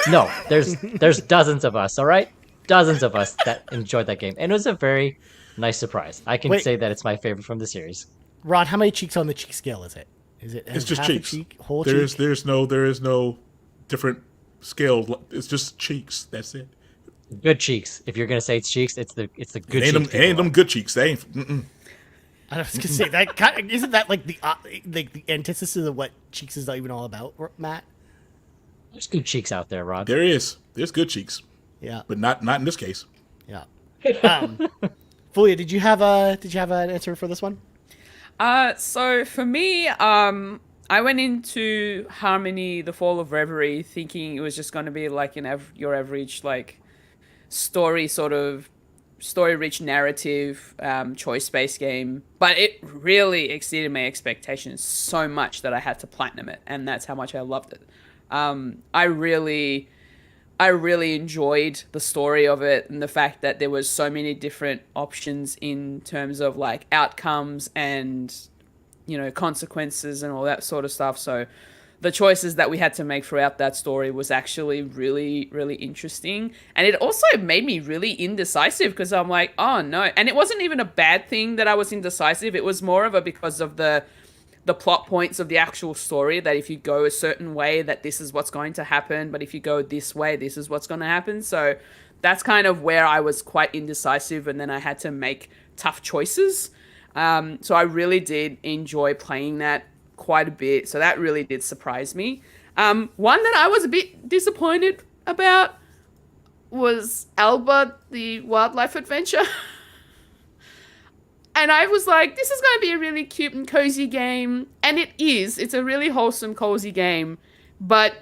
No. There's dozens of us, all right? Dozens of us that enjoyed that game. And it was a very nice surprise. I can say that it's my favorite from the series. Ron, how many cheeks on the cheek scale is it? It's just half a cheeks. cheek, whole there cheek? is no different scale. It's just cheeks. That's it. Good cheeks. If you're gonna say it's cheeks, it's the good cheeks. Ain't them good cheeks. They ain't. Mm-mm. I was gonna say that isn't that like the antithesis of what cheeks is even all about, Matt? There's good cheeks out there, Rod. There's good cheeks, Yeah, but not in this case. yeah. Fulia, did you have an answer for this one? So for me, I went into Harmony: The Fall of Reverie thinking it was just going to be like your average like story-rich narrative choice-based game, but it really exceeded my expectations so much that I had to platinum it, and that's how much I loved it. I really enjoyed the story of it and the fact that there was so many different options in terms of like outcomes and, you know, consequences and all that sort of stuff. So the choices that we had to make throughout that story was actually really, really interesting. And it also made me really indecisive because I'm like, oh no. And it wasn't even a bad thing that I was indecisive. It was more of a because of the plot points of the actual story, that if you go a certain way, that this is what's going to happen. But if you go this way, this is what's going to happen. So that's kind of where I was quite indecisive. And then I had to make tough choices. So I really did enjoy playing that quite a bit. So that really did surprise me. One that I was a bit disappointed about was Alba, the wildlife adventure. And I was like, this is going to be a really cute and cozy game. And it is. It's a really wholesome, cozy game. But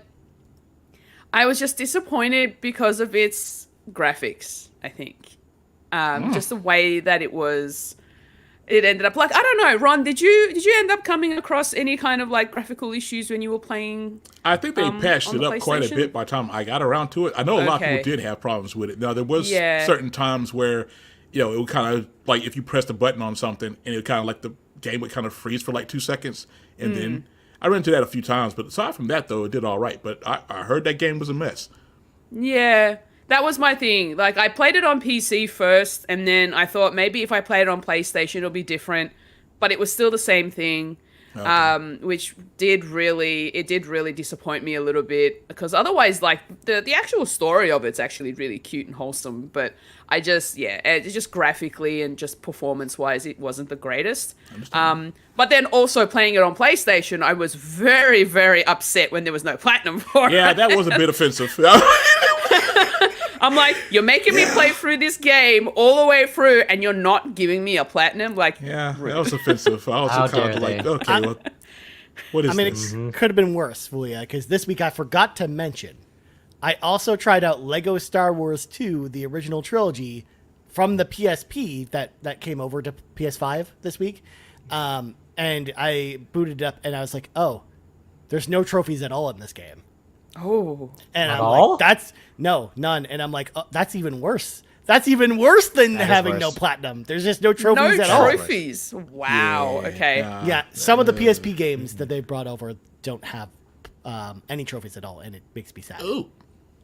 I was just disappointed because of its graphics, I think. Just the way that it ended up. Like, I don't know, Ron, did you end up coming across any kind of like graphical issues when you were playing? I think they patched it up quite a bit by the time I got around to it. I know a lot of people did have problems with it. Now, there was certain times where, you know, it would kind of like if you pressed a button on something and it kind of like the game would kind of freeze for like 2 seconds. And then I ran into that a few times. But aside from that, though, it did all right. But I heard that game was a mess. Yeah, that was my thing. Like, I played it on PC first, and then I thought maybe if I played it on PlayStation, it'll be different. But it was still the same thing, which did really disappoint me a little bit. Because otherwise, like, the actual story of it's actually really cute and wholesome. But it just graphically and just performance-wise, it wasn't the greatest. But then also playing it on PlayStation, I was very, very upset when there was no platinum for it. Yeah, that was a bit offensive. I'm like, you're making me play through this game all the way through, and you're not giving me a platinum? Like, yeah, that was offensive. I was kind of like, okay, well, what is this? It could have been worse, Fulia, because this week I forgot to mention, I also tried out Lego Star Wars 2, the original trilogy, from the PSP that came over to PS5 this week. And I booted it up, and I was like, oh, there's no trophies at all in this game. Oh. And I'm like, none. And I'm like, oh, that's even worse. That's even worse than having no platinum. There's just no trophies at all. No trophies. Wow. Yeah. Okay. Yeah. Some of the PSP games that they brought over don't have any trophies at all, and it makes me sad. Ooh.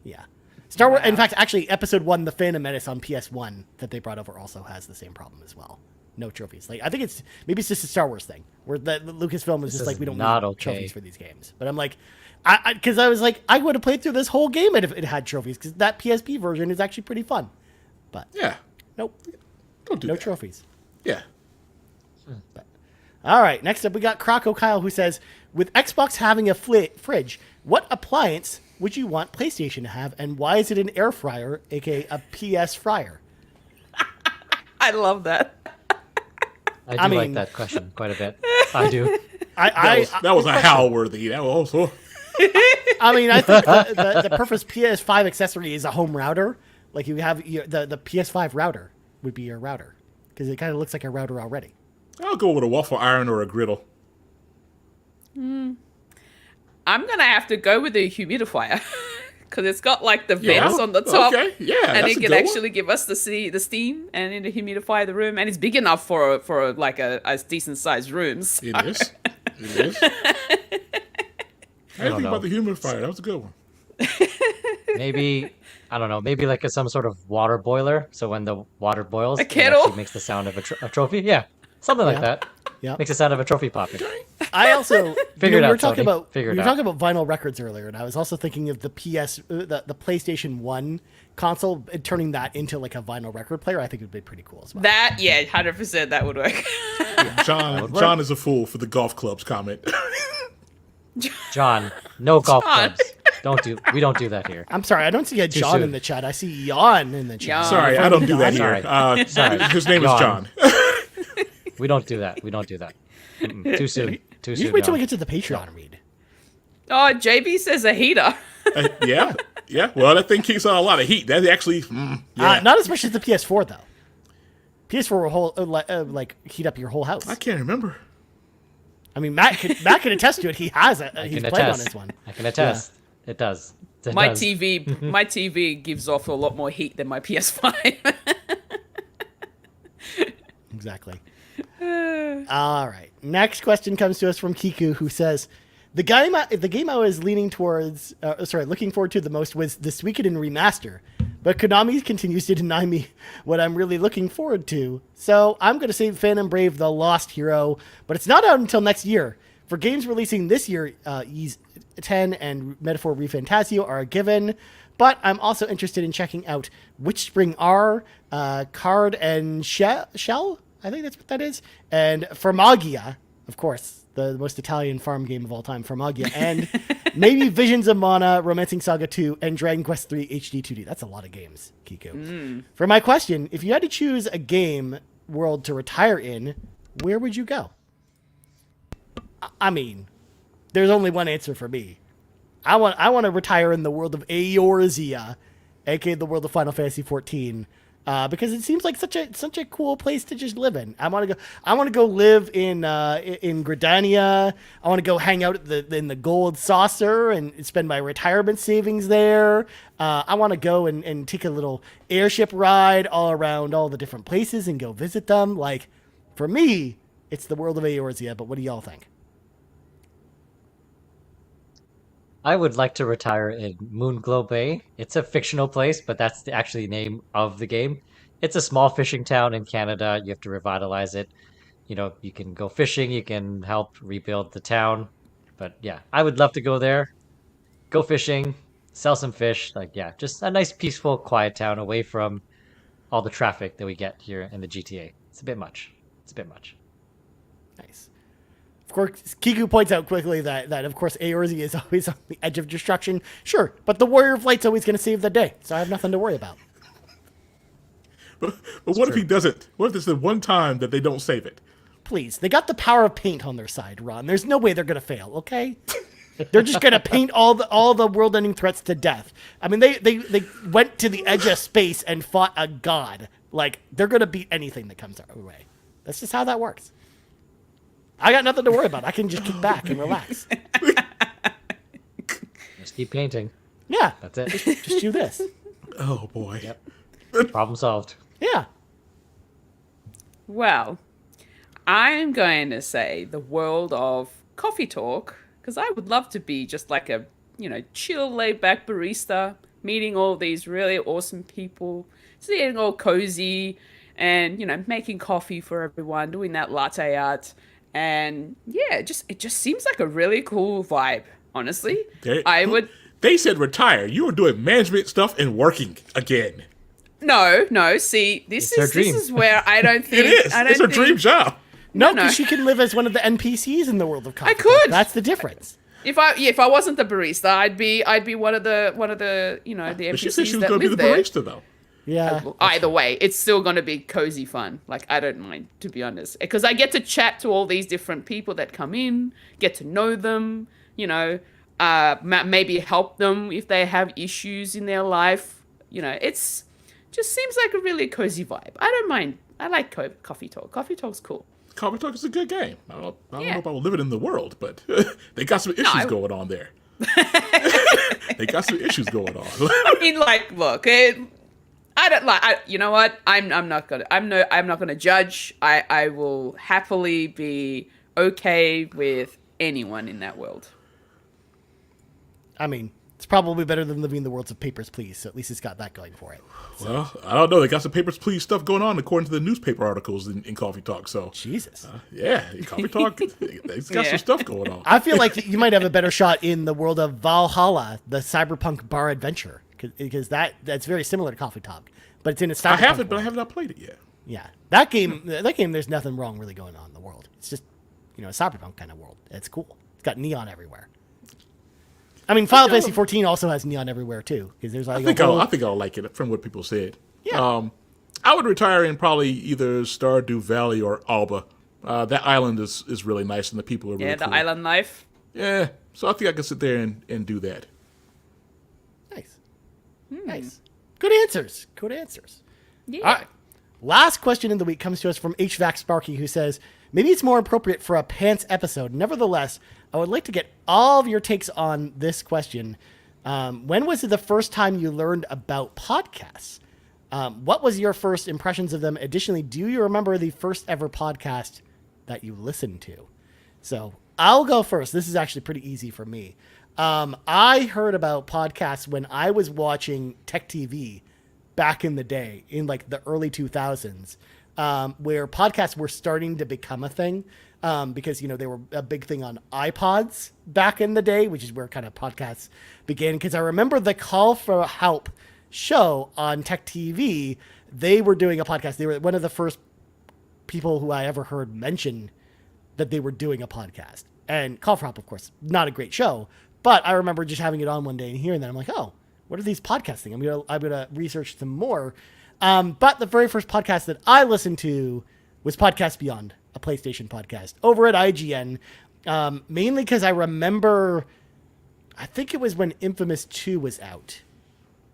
Yeah. Star Wars. In fact, actually, Episode 1, The Phantom Menace on PS1 that they brought over also has the same problem as well. No trophies. Like, I think it's just a Star Wars thing where the Lucasfilm is just like, we don't need trophies for these games. But I'm like, because I was like, I would have played through this whole game if it had trophies, because that PSP version is actually pretty fun. But yeah, nope, don't do no that. trophies. Yeah. But, all right, next up we got Croco Kyle, who says, with Xbox having a fridge, what appliance would you want PlayStation to have, and why is it an air fryer, aka a PS fryer? I love that. I mean, like that question quite a bit. I do. That was a howl-worthy. That was also... I mean, I think the perfect PS5 accessory is a home router. Like, you have the PS5 router would be your router, because it kind of looks like a router already. I'll go with a waffle iron or a griddle. I'm going to have to go with a humidifier, because it's got, like, the vents on the top. Okay, yeah, and it can actually give us the steam and it'll humidify the room. And it's big enough for a decent-sized room. So. It is. I didn't think about the humidifier. That was a good one. Maybe, I don't know, maybe like some sort of water boiler. So when the water boils, a kettle? It actually makes the sound of a trophy. Yeah, something like that. Yeah. Makes the sound of a trophy popping. I also Figure it we were out, talking Tony. about Figure we it were out. talking about vinyl records earlier, and I was also thinking of the the PlayStation 1 console and turning that into like a vinyl record player. I think it would be pretty cool as well. That, 100% that would work. John is a fool for the golf clubs comment. John, no golf clubs. We don't do that here. I'm sorry, I don't see a John soon. in the chat. I see Yawn in the chat. Yawn. Sorry, I don't do that here. Sorry. His name is John. We don't do that. We don't do that. Too soon. Too You soon. should wait till now. we get to the Patreon read. Oh, JB says a heater. Yeah. Yeah. Well, that thing kicks out a lot of heat. That actually, yeah. Not as much as the PS4 though. PS4 will like heat up your whole house. I can't remember. I mean, Matt can attest to it. He has it. He's can played on attest. this one. I can attest. It does. It My does. TV gives off a lot more heat than my PS5. Exactly. All right. Next question comes to us from Kiku, who says, the game I was looking forward to the most was the Suikoden remaster, but Konami continues to deny me what I'm really looking forward to. So I'm going to say Phantom Brave: The Lost Hero, but it's not out until next year. For games releasing this year, Ys 10 and Metaphor ReFantasio are a given, but I'm also interested in checking out Witchspring R, Card and Shell, I think that's what that is, and Farmagia, of course, the most Italian farm game of all time, Farmagia, and maybe Visions of Mana, Romancing Saga 2, and Dragon Quest 3 HD 2D. That's a lot of games, Kiku. For my question, if you had to choose a game world to retire in, where would you go? I mean, there's only one answer for me. I want to retire in the world of Eorzea, aka the world of Final Fantasy XIV, because it seems like such a cool place to just live in. I want to go live in Gridania. I want to go hang out in the Gold Saucer and spend my retirement savings there. I want to go and take a little airship ride all around all the different places and go visit them. Like, for me, it's the world of Eorzea. But what do y'all think? I would like to retire in Moonglow Bay. It's a fictional place, but that's the actually name of the game. It's a small fishing town in Canada. You have to revitalize it. You know, you can go fishing, you can help rebuild the town. But yeah, I would love to go there, go fishing, sell some fish. Like, yeah, just a nice, peaceful, quiet town away from all the traffic that we get here in the GTA. It's a bit much. Nice. Of course, Kiku points out quickly that of course Eorzea is always on the edge of destruction. Sure, but the Warrior of Light's always going to save the day, so I have nothing to worry about. But what if he doesn't? What if it's the one time that they don't save it? Please, they got the power of paint on their side, Ron. There's no way they're going to fail, okay? They're just going to paint all the world-ending threats to death. I mean, they went to the edge of space and fought a god. Like, they're going to beat anything that comes our way. That's just how that works. I got nothing to worry about. I can just kick back and relax. Just keep painting. Yeah. That's it. Just do this. Oh boy. Yep. Problem solved. Yeah. Well, I'm going to say the world of coffee talk, because I would love to be just like a, chill, laid-back barista, meeting all these really awesome people, sitting all cozy and, making coffee for everyone, doing that latte art. And yeah, it just seems like a really cool vibe, honestly. They said retire. You were doing management stuff and working again. No, see, this is where I don't think... It is. It's a dream job. No, because she can live as one of the NPCs in the world of coffee. I could. That's the difference. If I wasn't the barista, I'd be one of the the NPCs But she said she was that going to be live the there. barista, though. Yeah. Either way, it's still going to be cozy fun. Like, I don't mind, to be honest. Because I get to chat to all these different people that come in, get to know them, maybe help them if they have issues in their life. It's just seems like a really cozy vibe. I don't mind. I like coffee talk. Coffee talk's cool. Coffee Talk is a good game. I don't know Yeah. if I will live it in the world, but they got some issues going on there. They got some issues going on. I mean, like, look, I don't like. You know what? I'm not gonna judge. I will happily be okay with anyone in that world. I mean, it's probably better than living in the worlds of Papers, Please. So at least it's got that going for it. Well, I don't know. They got some Papers, Please stuff going on according to the newspaper articles in Coffee Talk. So Jesus. yeah, Coffee Talk, it's got some stuff going on. I feel like you might have a better shot in the world of Valhalla, the cyberpunk bar adventure, because that's very similar to Coffee Talk, but it's in a cyberpunk I haven't, but I world. have not played it yet. Yeah, that game, there's nothing wrong really going on in the world. It's just, a cyberpunk kind of world. It's cool. It's got neon everywhere. I mean, Final Fantasy 14 also has neon everywhere too, because there's like I think I'll like it from what people said. Yeah. I would retire in probably either Stardew Valley or Alba. That island is really nice, and the people are really Yeah, the cool. island life. Yeah, so I think I can sit there and do that. Nice. Nice. Good answers. Good answers. Yeah. All right. Last question in the week comes to us from HVAC Sparky, who says, maybe it's more appropriate for a pants episode. Nevertheless, I would like to get all of your takes on this question. When was it the first time you learned about podcasts? What was your first impressions of them? Additionally, do you remember the first ever podcast that you listened to? So I'll go first. This is actually pretty easy for me. I heard about podcasts when I was watching Tech TV back in the day, in like the early 2000s, where podcasts were starting to become a thing, because, they were a big thing on iPods back in the day, which is where kind of podcasts began. Because I remember the Call for Help show on Tech TV, they were doing a podcast. They were one of the first people who I ever heard mention that they were doing a podcast. And Call for Help, of course, not a great show, but I remember just having it on one day and hearing that. I'm like, oh, what are these podcasting? I'm gonna research some more. But the very first podcast that I listened to was Podcast Beyond, a PlayStation podcast over at IGN. Mainly because I remember, I think it was when Infamous 2 was out,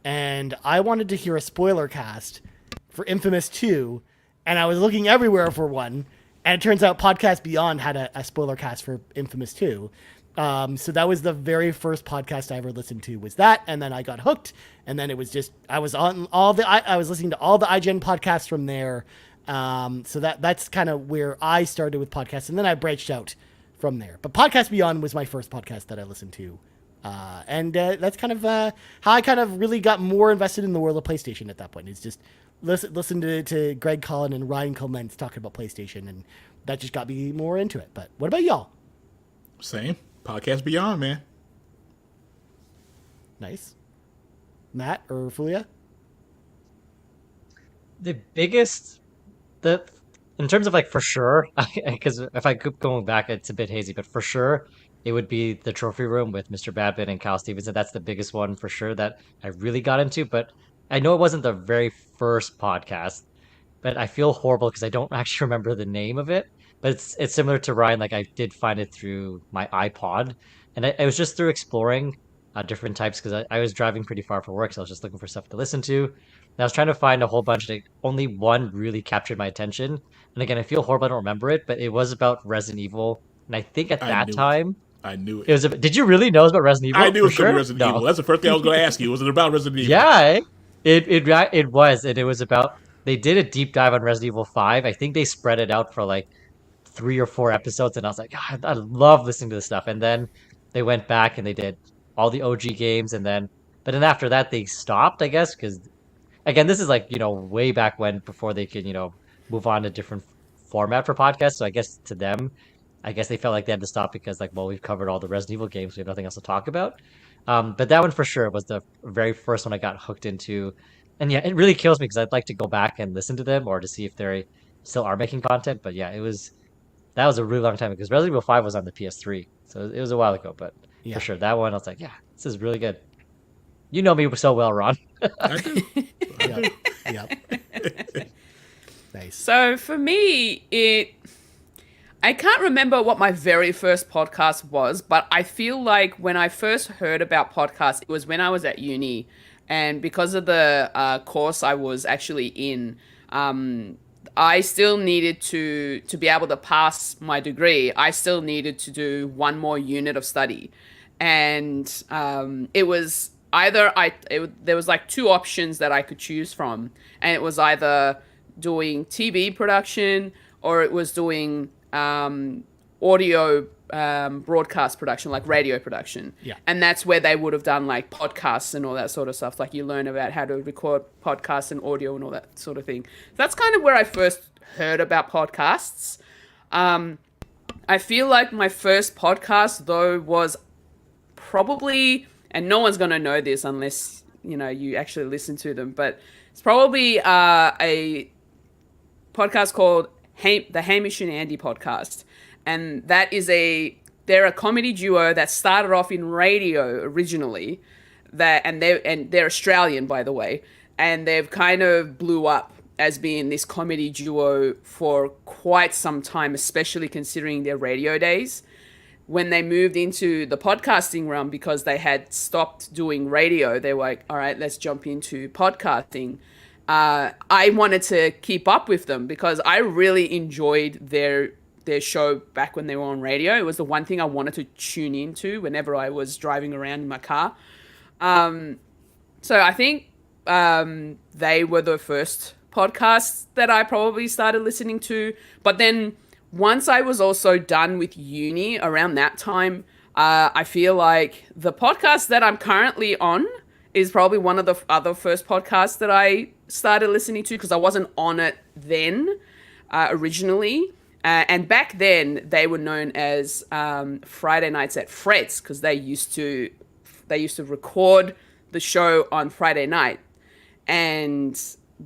and I wanted to hear a spoiler cast for Infamous 2, and I was looking everywhere for one, and it turns out Podcast Beyond had a spoiler cast for Infamous 2. So that was the very first podcast I ever listened to, was that, and then I got hooked, and then it was just, I was listening to all the IGN podcasts from there. So that's kind of where I started with podcasts, and then I branched out from there. But Podcast Beyond was my first podcast that I listened to. And that's kind of how I kind of really got more invested in the world of PlayStation at that point. It's just listen to Greg Collin and Ryan Clements talking about PlayStation, and that just got me more into it. But what about y'all? Same. Podcast Beyond, man. Nice. Matt or Fulia? The biggest, in terms of like for sure, because if I keep going back, it's a bit hazy, but for sure, it would be the Trophy Room with Mr. Babbitt and Cal Stevenson. That's the biggest one for sure that I really got into. But I know it wasn't the very first podcast, but I feel horrible because I don't actually remember the name of it. But it's similar to Ryan. Like I did find it through my iPod, and it was just through exploring different types because I was driving pretty far for work, so I was just looking for stuff to listen to. And I was trying to find a whole bunch. Like only one really captured my attention. And again, I feel horrible. I don't remember it, but it was about Resident Evil, and I think at that time. I knew it. It was. Did you really know it was about Resident Evil? I knew it was sure? Resident Evil. That's the first thing I was going to ask you. Was it about Resident Evil? Yeah, it was, and it was about. They did a deep dive on Resident Evil 5. I think they spread it out for like 3 or 4 episodes, and I was like, God, I love listening to this stuff. And then they went back and they did all the OG games, but then after that they stopped, I guess, because again, this is like way back when, before they could move on to different format for podcasts. So I guess to them, I guess they felt like they had to stop because like, well, we've covered all the Resident Evil games, we have nothing else to talk about. But that one for sure was the very first one I got hooked into. And yeah, it really kills me because I'd like to go back and listen to them or to see if they still are making content. But yeah, that was a really long time because Resident Evil 5 was on the PS3. So it was a while ago, but for sure, that one I was like, yeah, this is really good. You know me so well, Ron. I do. Yep. Nice. So for me, I can't remember what my very first podcast was, but I feel like when I first heard about podcasts, it was when I was at uni. And because of the course I was actually in, I still needed to be able to pass my degree. I still needed to do one more unit of study. And it was either there was like 2 options that I could choose from. And it was either doing TV production or it was doing audio broadcast production, like radio production. Yeah. And that's where they would have done like podcasts and all that sort of stuff. Like you learn about how to record podcasts and audio and all that sort of thing. That's kind of where I first heard about podcasts. I feel like my first podcast though was probably, and no one's going to know this unless, you actually listen to them, but it's probably a podcast called the Hamish and Andy podcast. And that is they're a comedy duo that started off in radio originally, and they're Australian, by the way, and they've kind of blew up as being this comedy duo for quite some time, especially considering their radio days. When they moved into the podcasting realm, because they had stopped doing radio, they were like, all right, let's jump into podcasting. I wanted to keep up with them because I really enjoyed their show back when they were on radio. It was the one thing I wanted to tune into whenever I was driving around in my car. So I think they were the first podcasts that I probably started listening to. But then once I was also done with uni around that time, I feel like the podcast that I'm currently on is probably one of the other first podcasts that I started listening to, because I wasn't on it then originally. And back then they were known as Friday Nights at Fred's, because they used to record the show on Friday night. And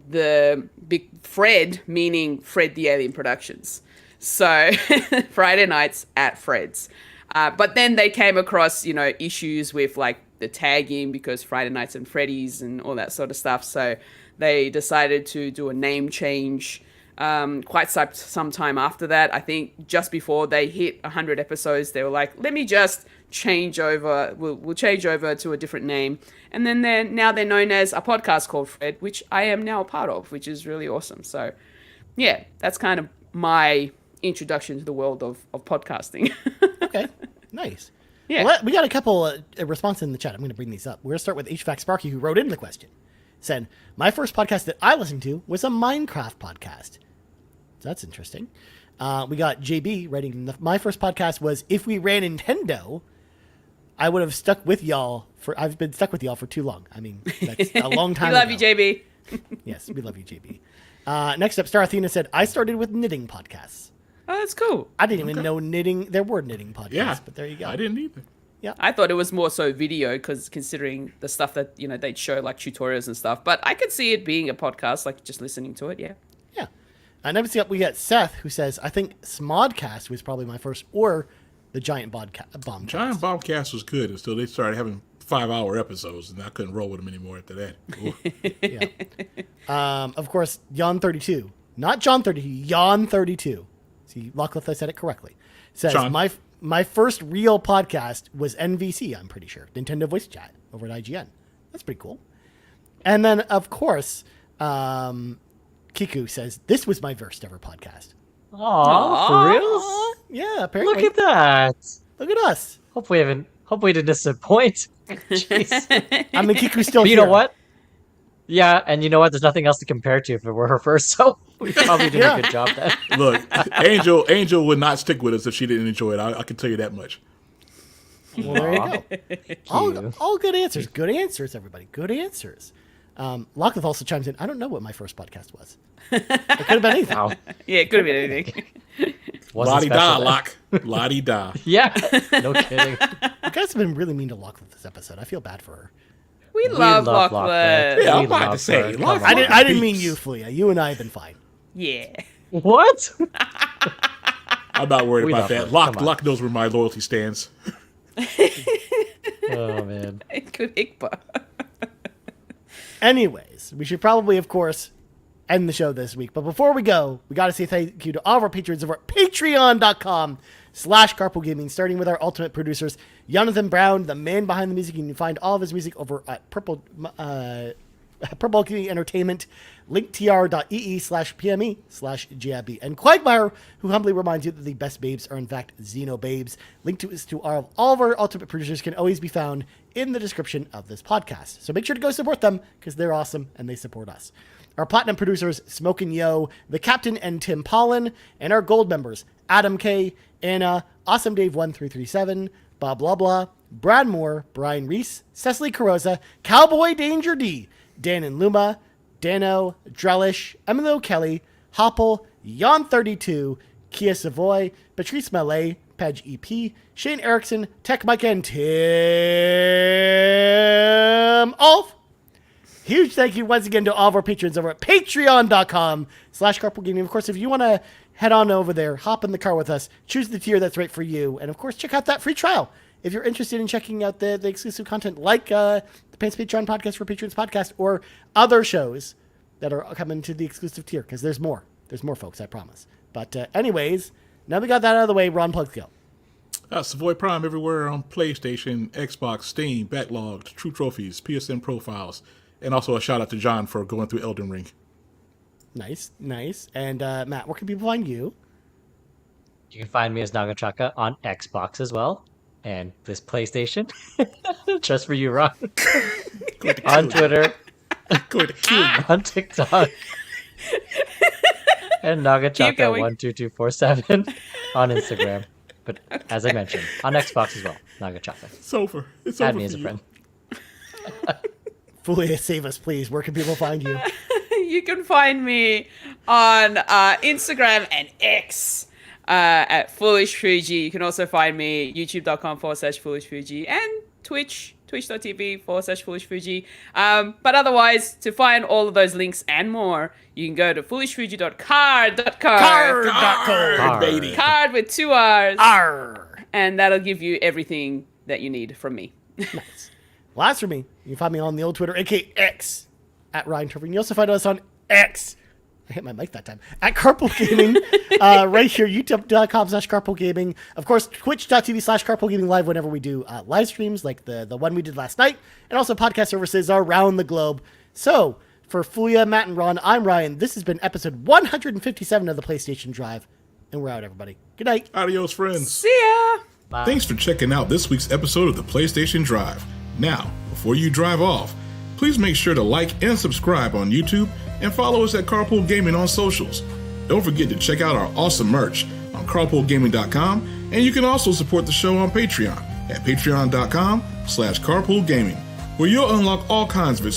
the big Fred, meaning Fred the Alien Productions. So Friday Nights at Fred's. But then they came across, issues with like the tagging, because Friday Nights and Freddy's and all that sort of stuff. So they decided to do a name change quite some time after that. I think just before they hit 100 episodes, they were like, let me just change over. We'll change over to a different name. And then they're known as a podcast called Fred, which I am now a part of, which is really awesome. So yeah, that's kind of my introduction to the world of podcasting. Okay, nice. Yeah. Well, we got a couple responses in the chat. I'm going to bring these up. We're going to start with HVAC Sparky, who wrote in the question. Said, my first podcast that I listened to was a Minecraft podcast. So that's interesting. We got JB writing, my first podcast was If We Ran Nintendo. I would have stuck with y'all I've been stuck with y'all for too long. I mean, that's a long time We love ago. you, JB. Yes, we love you, JB. Next up, Star Athena said, I started with knitting podcasts. Oh, that's cool. I didn't even know there were knitting podcasts, Yeah, but there you go. I didn't either. I thought it was more so video, because considering the stuff that, they'd show like tutorials and stuff, but I could see it being a podcast, like just listening to it. Yeah. Yeah. Next up, we got Seth, who says, I think Smodcast was probably my first, or the Giant Bombcast. Giant Bombcast was good until they started having 5-hour episodes, and I couldn't roll with them anymore after that. Yeah. Of course, Yon32. Not John 32, Yon32. See, Lachlan, I said it correctly. Says, John. My first real podcast was NVC, I'm pretty sure. Nintendo Voice Chat over at IGN. That's pretty cool. And then, of course, Kiku says, this was my first ever podcast. Aw, for real? Yeah, apparently. Look at that. Look at us. Hope we didn't disappoint. Jeez. I mean, Kiku's still But here. you know what? Yeah, and you know what? There's nothing else to compare to if it were her first, so we probably did a good job then. Look, Angel would not stick with us if she didn't enjoy it. I can tell you that much. Well, there you go. All good answers. Good answers, everybody. Good answers. Lachlan also chimes in, I don't know what my first podcast was. It could have been anything. Wow. Yeah, it could have been anything. Wasn't La-di-da, special then. Lock. La-di-da. Yeah, no kidding. You guys have been really mean to Lachlan this episode. I feel bad for her. We love Lachlan. Yeah, I'm We about to love say, her. Lachlan. Come on. I didn't mean you, Fleia. You and I have been fine. Yeah. What? I'm not worried We about love that. her. Lock, Come on. Lock knows where my loyalty stands. Oh, man. Good Iqbal. Anyways, we should probably, of course, end the show this week. But before we go, we got to say thank you to all of our patrons over at patreon.com/carpoolgaming, starting with our ultimate producers, Jonathan Brown, the man behind the music. You can find all of his music over at Purple Community Entertainment, linktr.ee/pme/GIB. And Cwagmire, who humbly reminds you that the best babes are in fact Xenobabes. Link to all of our ultimate producers can always be found in the description of this podcast. So make sure to go support them, because they're awesome and they support us. Our platinum producers, Smokin Joe, The Captain, and Tim Paullin, and our gold members, Adam K, Anna, Awesome Dave 1337, BobLoblaw, Brad Moore, Brian Reese, Cecily Carrozza, CowboyDangerD, Dan and Luma, Dannohh, Drellesh, Emily O'Kelly, Hoppel, Yon32, Kia Savoy, Patrice Mallette, Peje EP, Shane Erickson, Tech Mike, and Tim Aulph. Huge thank you once again to all of our patrons over at patreon.com/carpoolgaming. Of course, if you want to head on over there, hop in the car with us, choose the tier that's right for you, and of course, check out that free trial. If you're interested in checking out the exclusive content like the Pants Patreon podcast for Patrons podcast or other shows that are coming to the exclusive tier, because there's more. There's more, folks, I promise. But anyways, now we got that out of the way, Ron, plugs go. Savoy Prime everywhere on PlayStation, Xbox, Steam, Backlogged, True Trophies, PSN Profiles, and also a shout out to John for going through Elden Ring. Nice. And Matt, where can people find you? You can find me as Nagachaka on Xbox as well, and this PlayStation, just for you, Ron. On Twitter, Going to kill you. on TikTok, and Nagachaka12247 on Instagram. But as I mentioned, on Xbox as well, Nagachaka. It's over. It's Add over me for as a you. friend. Fulia, save us, please. Where can people find you? You can find me on Instagram and X at Foolish Fuji. You can also find me youtube.com/Foolish Fuji and twitch.tv/Foolish Fuji. But otherwise, to find all of those links and more, you can go to foolishfuji.card.co. Card.co. Baby. Card with 2 R's. Arr. And that'll give you everything that you need from me. Nice. Well, as for me, you can find me on the old Twitter, aka X, at Ryan Turpin. You also find us on X. I hit my mic that time. At Carpool Gaming, right here, youtube.com/Carpool Gaming. Of course, twitch.tv/Carpool Gaming Live whenever we do live streams like the one we did last night. And also podcast services around the globe. So, for Fulia, Matt, and Ron, I'm Ryan. This has been episode 157 of the PlayStation Drive. And we're out, everybody. Good night. Adios, friends. See ya! Bye. Thanks for checking out this week's episode of the PlayStation Drive. Now, before you drive off, please make sure to like and subscribe on YouTube and follow us at Carpool Gaming on socials. Don't forget to check out our awesome merch on carpoolgaming.com, and you can also support the show on Patreon at patreon.com/carpoolgaming, where you'll unlock all kinds of